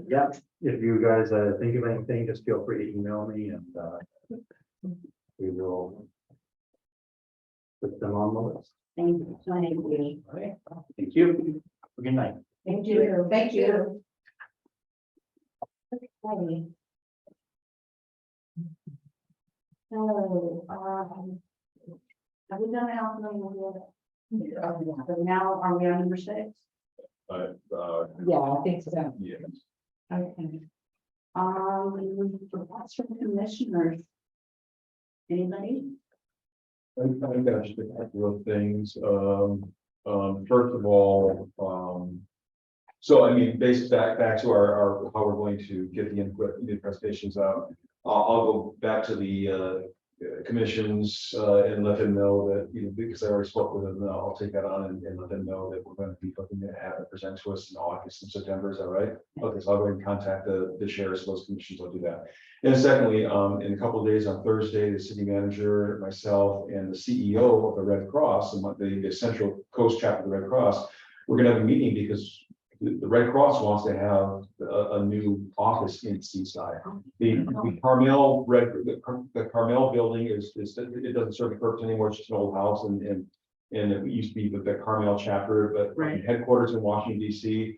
Yeah, if you guys think of anything, just feel free to email me and we will put them on the list. Thank you. Thank you. Thank you. Good night. Thank you. Thank you. Okay. So, have we done Alpha? So now are we on number 6? Yeah, I think so. Yes. Okay. Reports from commissioners. Anybody? I've got just a couple of things. First of all, so I mean, back to our how we're going to get the input, the presentations out. I'll go back to the commissions and let them know that, you know, because I already spoke with them, I'll take that on and let them know that we're going to be looking to have it present to us in August and September. Is that right? Okay, so I'll go ahead and contact the chairs of those commissions. I'll do that. And secondly, in a couple of days on Thursday, the city manager, myself, and the CEO of the Red Cross and the Central Coast chapter of the Red Cross, we're gonna have a meeting because the Red Cross wants to have a new office in Seaside. The Carmel the Carmel building it doesn't serve a purpose anymore. It's just an old house and it used to be the Carmel chapter, but Right. headquarters in Washington DC.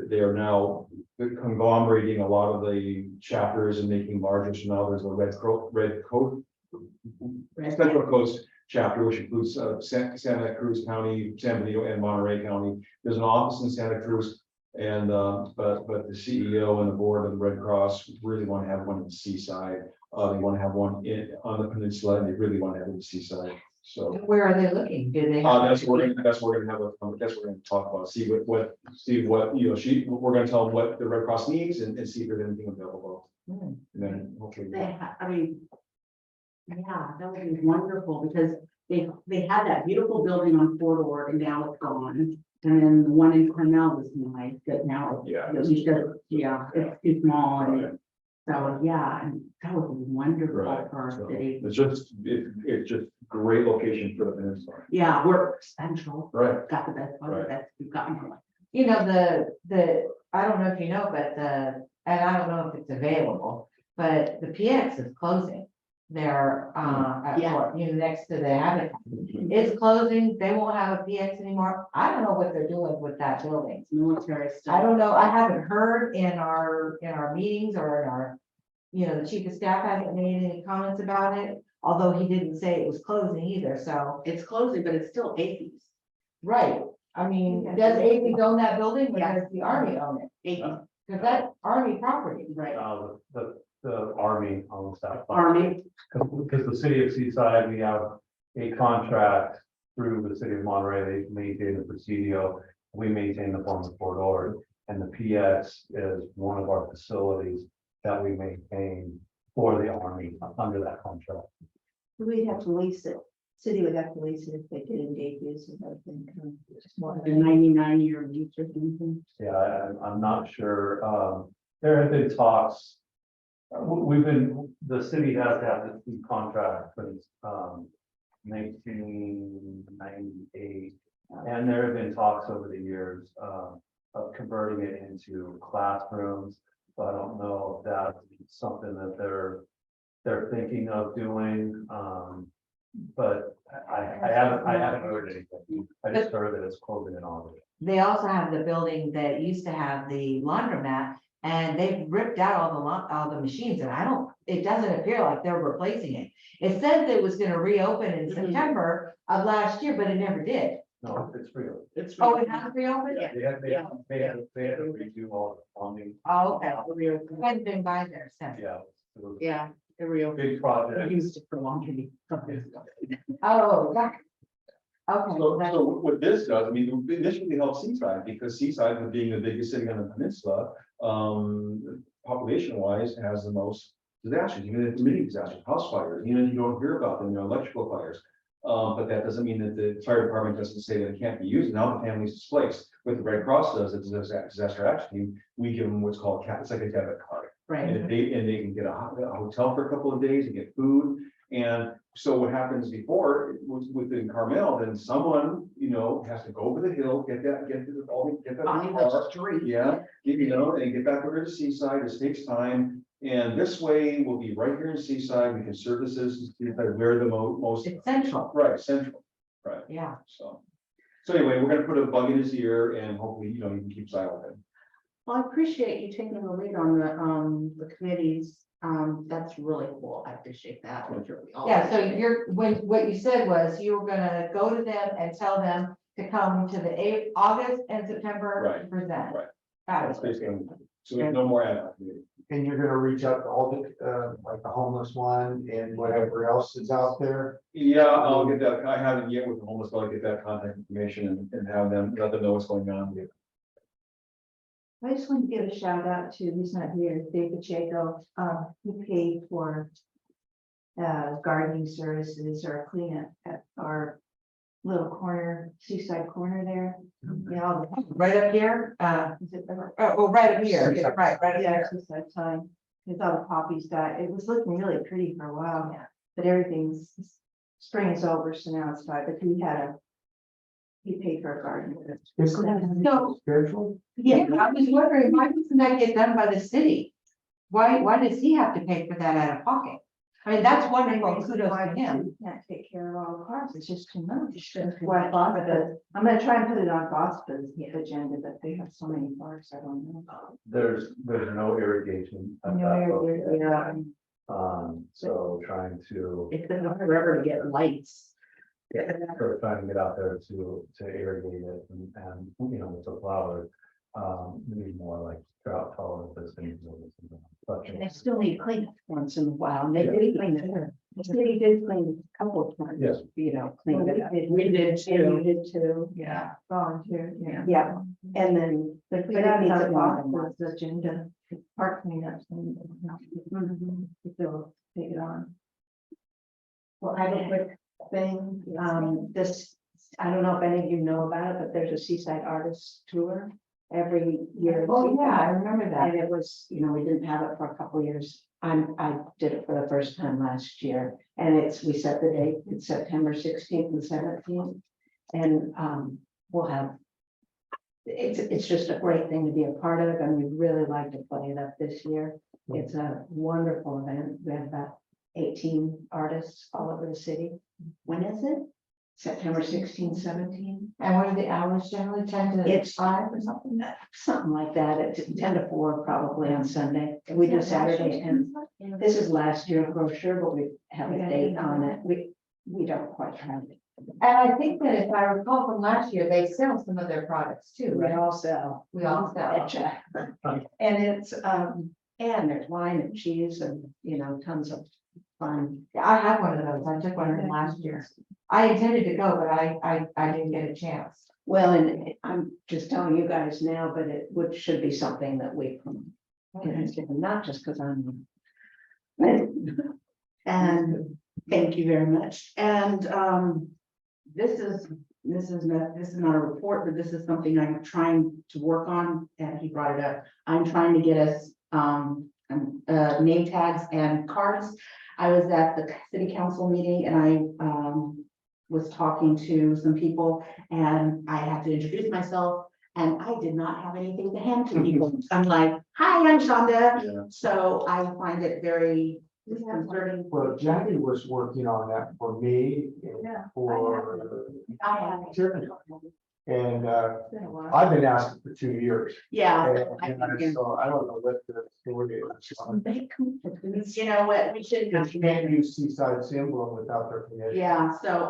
They are now conglomerating a lot of the chapters and making larger. So now there's a Central Coast chapter, which includes Santa Cruz County, San Benito, and Monterey County. There's an office in Santa Cruz, and but the CEO and the board of the Red Cross really want to have one in the Seaside. They want to have one on the peninsula, and they really want to have it in the Seaside. So. Where are they looking? Do they? That's what we're gonna have that's what we're gonna talk about, see what, you know, we're gonna tell them what the Red Cross needs and see if there's anything available. And then hopefully. I mean, yeah, that would be wonderful because they had that beautiful building on Fort and now it's gone. And then the one in Cornell was nice, but now Yeah. it's too small and so, yeah, and that would be wonderful Right. for our So city. it's just great location for the peninsula. Yeah, we're central, Right. got the best, one of the Right. best we've gotten. You know, I don't know if you know, but and I don't know if it's available, but the PX is closing. They're, at, Yeah. you know, next to the Habitat. It's closing. They won't have a PX anymore. I don't know what they're doing with that building. It's military stuff. I don't know. I haven't heard in our meetings or in our, you know, the chief of staff hasn't made any comments about it, although he didn't say it was closing either. So, It's closing, but it's still AFES. right. I mean, does AV own that building or Yeah. does the Army own it? AFES, Because that's Army property. right, The Army owns that. Army, Because the city of Seaside, we have a contract through the city of Monterey, they maintain the Presidio, we maintain the former Fort Ord. And the PX is one of our facilities that we maintain for the Army under that contract. We'd have to lease it. City would have to lease it if they did engage use and everything. the 99-year lease or something. Yeah, I'm not sure, there have been talks. The city has to have this contract since, 1998. And there have been talks over the years, of converting it into classrooms. So I don't know if that's something that they're thinking of doing, but I haven't heard anything. I just heard that it's closing in August. They also have the building that used to have the laundromat and they've ripped out all the machines and it doesn't appear like they're replacing it. It said that it was gonna reopen in September of last year, but it never did. No, it's real. It's. Oh, it has reopened? They had to redo all the plumbing. Oh, okay. I hadn't been by there since. Yeah. It was Yeah, the real. a big project. Used it for long. Oh, that. Okay. So that's- what this does, I mean, initially helps Seaside because Seaside, with being the biggest city on the peninsula, population wise, has the most disasters, even if many disasters, house fires, you don't hear about them, electrical fires. But that doesn't mean that the fire department doesn't say that it can't be used. Now the family's displaced. What the Red Cross does, it's a disaster action team. We give them what's called it's like a debit card. Right. And they can get a hotel for a couple of days and get food. And so what happens before within Carmel, then someone, has to go over the hill, get that On car. the street. Yeah, and get back over to Seaside. This takes time. And this way we'll be right here in Seaside. We can serve the citizens where the most. It's central. Right, central, right. Yeah. So anyway, we're gonna put a bug in his ear and hopefully, you can keep silent. Well, I appreciate you taking the lead on the committees. That's really cool. I appreciate that. Yeah, so what you said was you were gonna go to them and tell them to come to the August and September to Right, present. right. Got That's it. basically, so there's no more ad hoc committee. And you're gonna reach out to all the, like the homeless one and whatever else is out there. Yeah, I'll get that. I haven't yet with the homeless, but I'll get that contact information and have them, let them know what's going on. I just want to give a shout out to, he's not here, David Jago, he paid for gardening services or cleanup at our little corner, seaside corner there. You know, Right up here, is it the- right up here, yeah, right up yeah, there. seaside time, because all the poppies died, it was looking really pretty for a while, but everything's, spring is over, so now it's fine, but he paid for a garden. Isn't that No. spiritual? Yeah, I was wondering, why doesn't that get done by the city? Why does he have to pay for that out of pocket? I mean, that's wonderful, kudos to him. Can't take care of all the cars, it's just too much. That's why I'm gonna try and put it on Boston's agenda, but they have so many parks, I don't know. There's no irrigation. at No, that you're- location. So trying to, It's been forever to get lights. for trying to get out there to irrigate it and, you know, with the flowers. We need more like drought tolerant, those things. They still need cleanup once in a while, and they did clean it. The city did clean a couple of times. Yes. You know, clean it up. We We did And you too. did too, Yeah. volunteer, yeah. Yeah, and then. But we But it got it needs on more than Boston's agenda, park cleanups and, Mhm. if they'll take it on. Well, I have a quick thing, this, I don't know if any of you know about it, but there's a Seaside Artists Tour every year. Oh, yeah, I remember that. And it was, you know, we didn't have it for a couple of years. I did it for the first time last year, and we set the date, it's September 16th and 17th. And we'll have, it's just a great thing to be a part of, and we'd really like to play it up this year. It's a wonderful event. We have about 18 artists all over the city. When is it? September 16th, 17th. And what are the hours generally, 10 to It's 5 or something? something like that. It's 10 to 4 probably on Sunday. We do Saturday, and this is last year's brochure, but we have a date on it. We don't quite have it. And I think that if I recall from last year, they sell some of their products too, We right? all sell. We all sell. Betcha. And it's, and there's wine and cheese and, you know, tons of fun. Yeah, I had one of those. I took one of them last year. I intended to go, but I didn't get a chance. Well, and I'm just telling you guys now, but should be something that we promote. And not just because I'm. And thank you very much. And this is not a report, but this is something I'm trying to work on, and he brought it up. I'm trying to get us name tags and cards. I was at the city council meeting and I was talking to some people, and I had to introduce myself, and I did not have anything to hand to people. I'm like, hi, I'm Shonda. So I find it very disconcerting. Well, Jackie was working on that for me and Yeah, for I have. Tiffany. And It's been a while. I've been asking for 2 years. Yeah. And so I don't know what the story is. You know what, we should. You can't use Seaside symbol without their permission. Yeah, so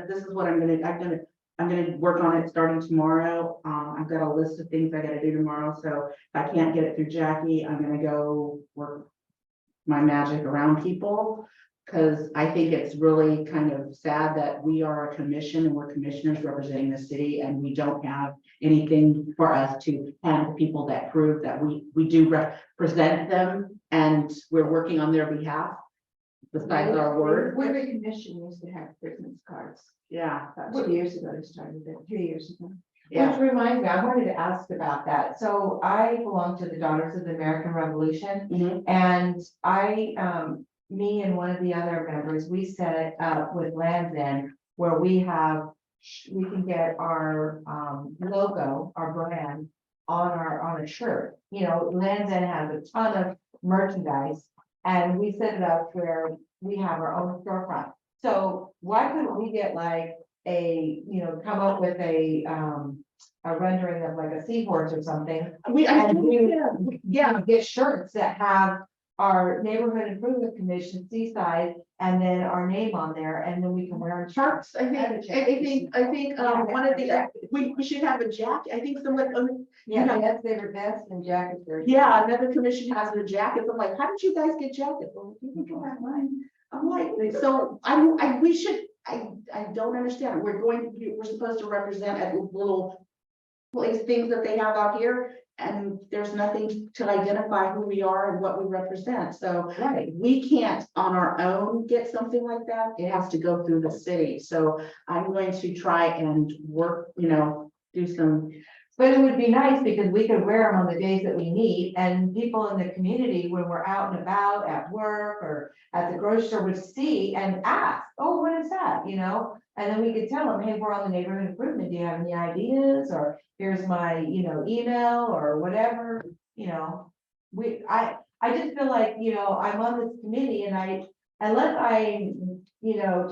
this is what I'm gonna work on it starting tomorrow. I've got a list of things I gotta do tomorrow, so if I can't get it through Jackie, I'm gonna go work my magic around people. Cause I think it's really kind of sad that we are a commission and we're commissioners representing the city, and we don't have anything for us to hand to people that prove that we do represent them and we're working on their behalf. Besides our word. Every commission used to have business cards. Yeah, About 2 years ago, they started it, 3 years ago. yeah. Which reminds me, I wanted to ask about that. So I belong to the Daughters of the American Revolution. Mhm. And me and one of the other members, we set it up with Lands End where we can get our logo, our brand on a shirt. You know, Lands End has a ton of merchandise, and we set it up where we have our own storefront. So why couldn't we get like come up with a rendering of like a seahorse or something? Get shirts that have our neighborhood improvement commission, Seaside, and then our name on there, and then we can wear our shirts. I think, one of the, we should have a jacket. I think someone, Yeah, that's their vest and jacket. yeah, another commission has their jackets. I'm like, how did you guys get jackets? Well, you can have mine. I'm like, so I don't understand. We're supposed to represent at little place things that they have out here. and there's nothing to identify who we are and what we represent, so. Right. We can't on our own get something like that, it has to go through the city, so I'm going to try and work, do some. But it would be nice because we could wear them on the days that we need, and people in the community, when we're out and about at work or at the grocery store, would see and ask, oh, what is that, And then we could tell them, hey, we're on the neighborhood improvement, do you have any ideas, or here's my, email, or whatever, I just feel like, I'm on this committee and unless I'm,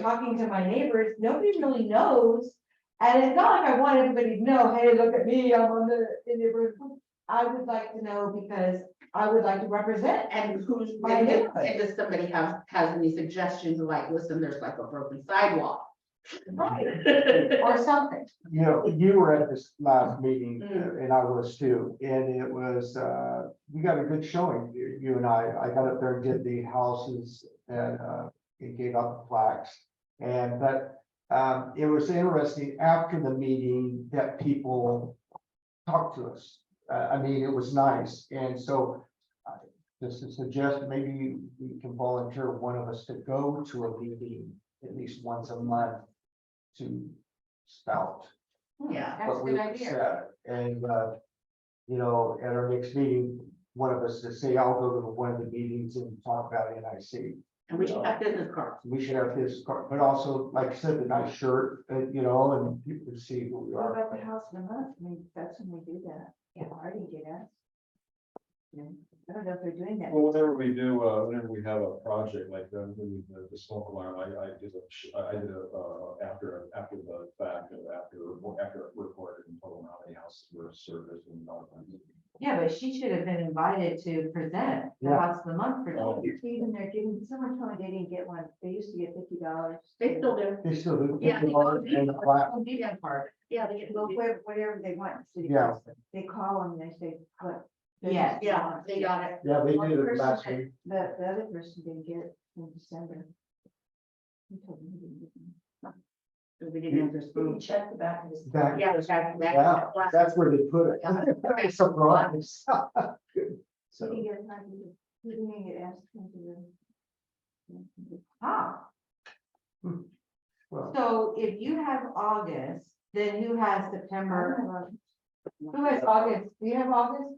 talking to my neighbors, nobody really knows. And it's not like I want everybody to know, hey, look at me, I'm on the neighborhood. I would like to know because I would like to represent. And who's, My and neighborhood. does somebody has any suggestions, like, listen, there's like a broken sidewalk. Right. Or something. You were at this last meeting Mm. and I was too, and it was, we got a good showing, you and I got up there and did the houses and, it gave out the plaques. But it was interesting after the meeting that people talked to us. I mean, it was nice. And so just to suggest, maybe we can volunteer one of us to go to a meeting at least once a month to spout Yeah. That's a what we good idea. said. And, at our next meeting, one of us to say, I'll go to one of the meetings and talk about NIC. And we should have business cards. We should have this card, but also, like I said, the nice shirt, and people can see who we What are. about the house of the month? I mean, that's when we do that. Yeah, Marty did that. Yeah, I don't know if they're doing that. Well, whenever we do, whenever we have a project like the smoke alarm, I did after the fact, after it recorded and told them how many houses were serviced and all kinds of. Yeah, but she should have been invited to present the Yeah. house of the month. Oh. Even they're giving, someone told me they didn't get one. They used to get $50. They still do. They still do. Yeah. And the plaque. Media card. Yeah, they get. Well, whatever they want. City Yeah. council. They call them and they say, what? Yes. Yeah, they got it. Yeah, they One did it person last did. week. The other person didn't get it in December. He told me he didn't get one. We didn't have this room. Check the back of his. Back- Yeah, that's. Yeah, that's where they put it. Yeah. Surprise. So he didn't get, he didn't get asked to do it. Ah, Well, so if you have August, then who has September? Who has August? Do you have August?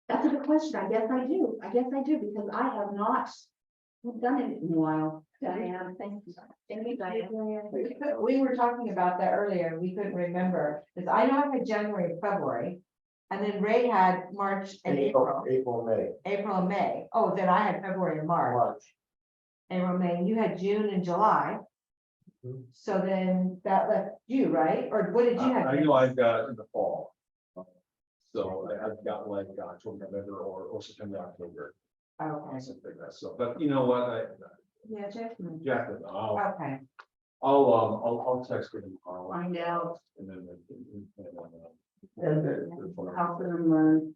That's a good question. I guess I do. Because I have not done it in a while. Diane, thank you. Thank you, Diane. We were talking about that earlier. We couldn't remember, because I know I had January and February. And then Ray had March and April, May, April and May. Oh, then I had February and March. March. April, May, and you had June and July. Mhm. So then that left you, right? Or what did you have? I know I've got in the fall. So I've got like October, November, or September, October, Okay, something like that. So, but you know what, Yeah, Jeff. Jeff, okay. I'll text her tomorrow. Find out. And then. And the House of the month.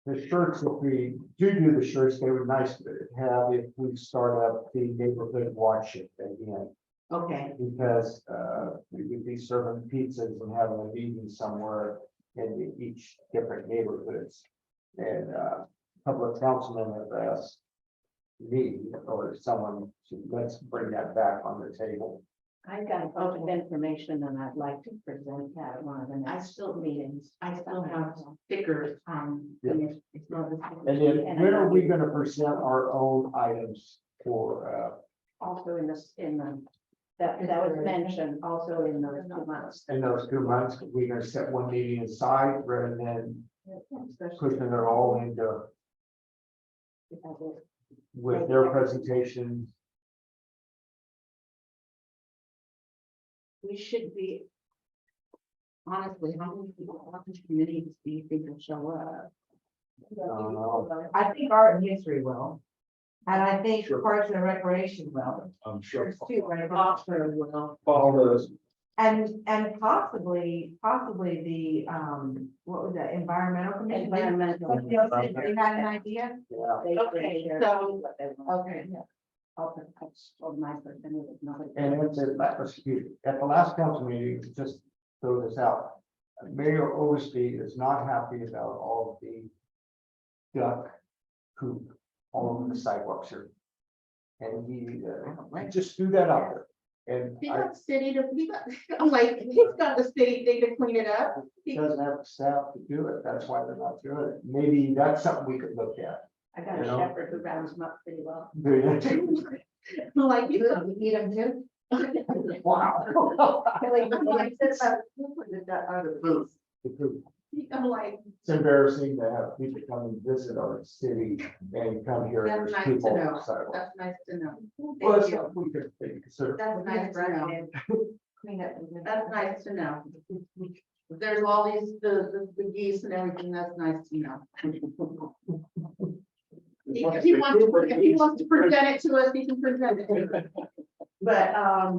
the shirts, if we do the shirts, they would nice to have if we start up the neighborhood watch it again. Okay. Because we would be serving pizzas and having a meeting somewhere in each different neighborhoods. And a couple of councilmen have asked me or someone to, let's bring that back on the table. I've got a bunch of information and I'd like to present that at one of the next meetings. I still have stickers, Yeah. it's not. And then when are we gonna present our own items for, Also in this, that was mentioned also in those 2 months. in those 2 months, we're gonna set one meeting aside rather than pushing it all into with their presentations. We should be. Honestly, how many people, how many committees do you think will show up? I think art and history will. And I think Sure. Parks and Recreation will. I'm sure. There's two, right? Oxford will. Follow those. And possibly the, what was that, environmental commission? Environmental. You had an idea? Yeah, Okay, so Okay. Of my percentage, nobody. and at the last council meeting, just throw this out. Mayor Osley is not happy about all of the duck poop all over the sidewalks here. And he just threw that out there. And He I got city to, I'm like, he's got the city thing to clean it up. he doesn't have the staff to do it. That's why they're not doing it. Maybe that's something we could look at. I got You a know? shepherd who rounds them up pretty well. I'm like, you know, You need them too? Wow. I'm like, It's embarrassing to have people come and visit our city and come here and that's there's nice to people on know. the sidewalk. That's nice to know. Well, it's something we could consider. That's nice to know. Clean up. That's nice to know. If there's all these, the geese and everything, that's nice to know. If he wants to present it to us, he can present it to us. But,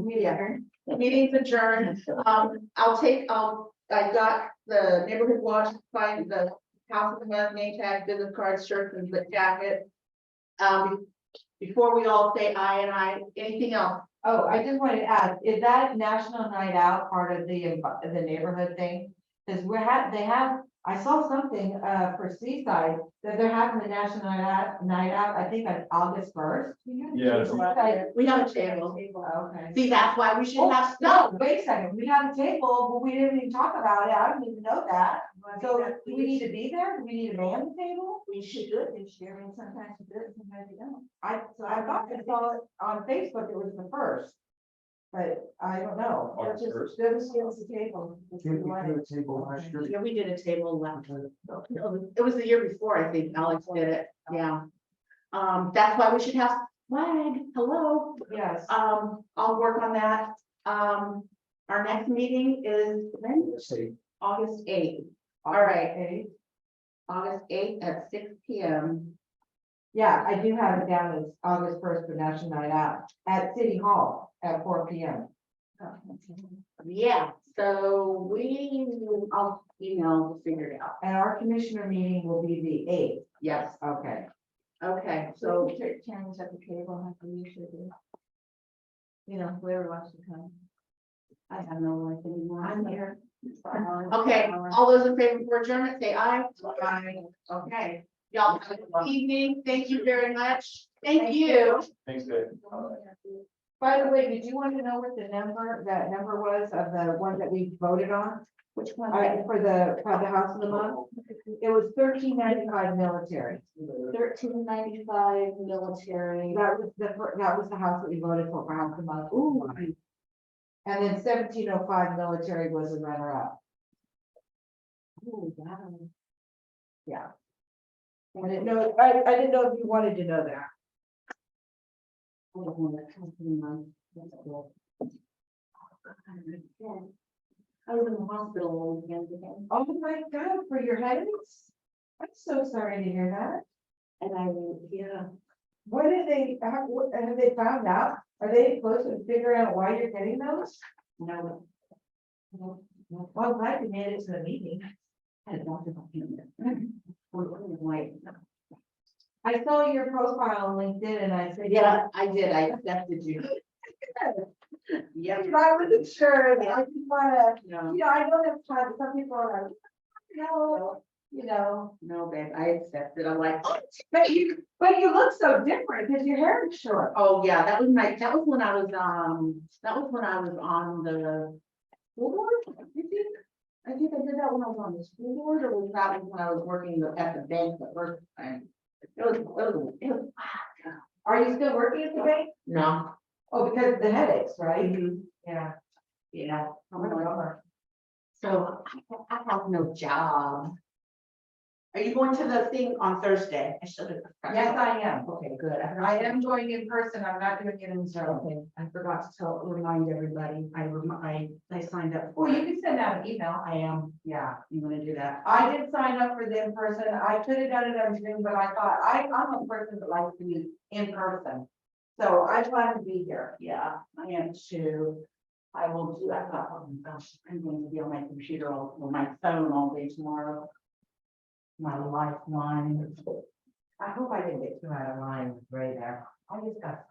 yeah, meeting's adjourned. I got the neighborhood watch, find the house of the month, name tag, business cards, shirts and the jacket. Before we all say aye and aye, anything else? Oh, I just wanted to ask, is that National Night Out part of the neighborhood thing? Because they have, I saw something, for Seaside, that they're having the National Night Out, I think on August 1st. Yes. We have a table. Okay. See, that's why we should Oh, have no, stuff. wait a second, we have a table, but we didn't even talk about it, I didn't even know that. So do we need to be there? Do we need to man the table? We should do it this year. I mean, sometimes you do it, sometimes you don't. I thought I saw it on Facebook, it was the 1st. But I don't know. August Just 1st. give us the table. Did we do a table last year? Yeah, we did a table last. It was the year before, I think Alex did it, yeah. That's why we should have flag, hello. Yes. I'll work on that. Our next meeting is when? Say, August 8th. All right, August 8th at 6 p.m. Yeah, I do have it down as August 1st for National Night Out at City Hall at 4 p.m. Yeah, so I'll email, we'll figure it out. And our commissioner meeting will be the 8th. Yes, Okay. okay, So so, challenge at the table, like we usually do. You know, whoever wants to come. I have no life anymore. I'm here. Okay, all those in favor for adjournment, say aye. Aye. Okay, y'all have a good evening. Thank you very much. Thank you. Thanks, Dave. By the way, did you want to know what that number was of the one that we voted on? Which one? For the House of the Month? It was $13.95 military. 1395 military. That was the house that we voted for House of the Month. Ooh. And then 1705 military was a runner-up. Ooh, wow. Yeah. I didn't know if you wanted to know that. I don't want to come to my- that's cool. I was in the hospital all weekend again, Oh my God, for your headaches? I'm so sorry to hear that. and yeah, What did have they found out? Are they supposed to figure out why you're getting those? no. Well, I'm glad you made it to the meeting. I had a doctor's appointment. We're like, I saw your profile on LinkedIn and I said, yeah, I did, I accepted you. Yeah. I wasn't sure. I just wanna, No, I don't have time. Some people are like, no, no, babe, I accepted, I'm like, oh, But you look so different because your hair is short. oh, yeah, that was when I was on the school board, I think I did that when I was on the school board, or was that when I was working at the bank the first time? It was, Are you still working at the bank? no. Oh, because of the headaches, right? Yeah. Yeah. Oh, my God. So I have no job. Are you going to the thing on Thursday? I should have. Yes, I am. Okay, good. I am going in person. I'm not doing it in Zoom. Okay, I forgot to remind everybody. I signed up. Well, you can send out an email. I am, yeah, you wanna do that? I did sign up for the in-person. I could have done it on Zoom, but I thought I'm a person that likes to be in person. So I plan to be here. Yeah, I am too. I will do, oh my gosh, I'm going to be on my computer or my phone all day tomorrow. My lifeline. I hope I didn't get too out of line with Ray there. I just got.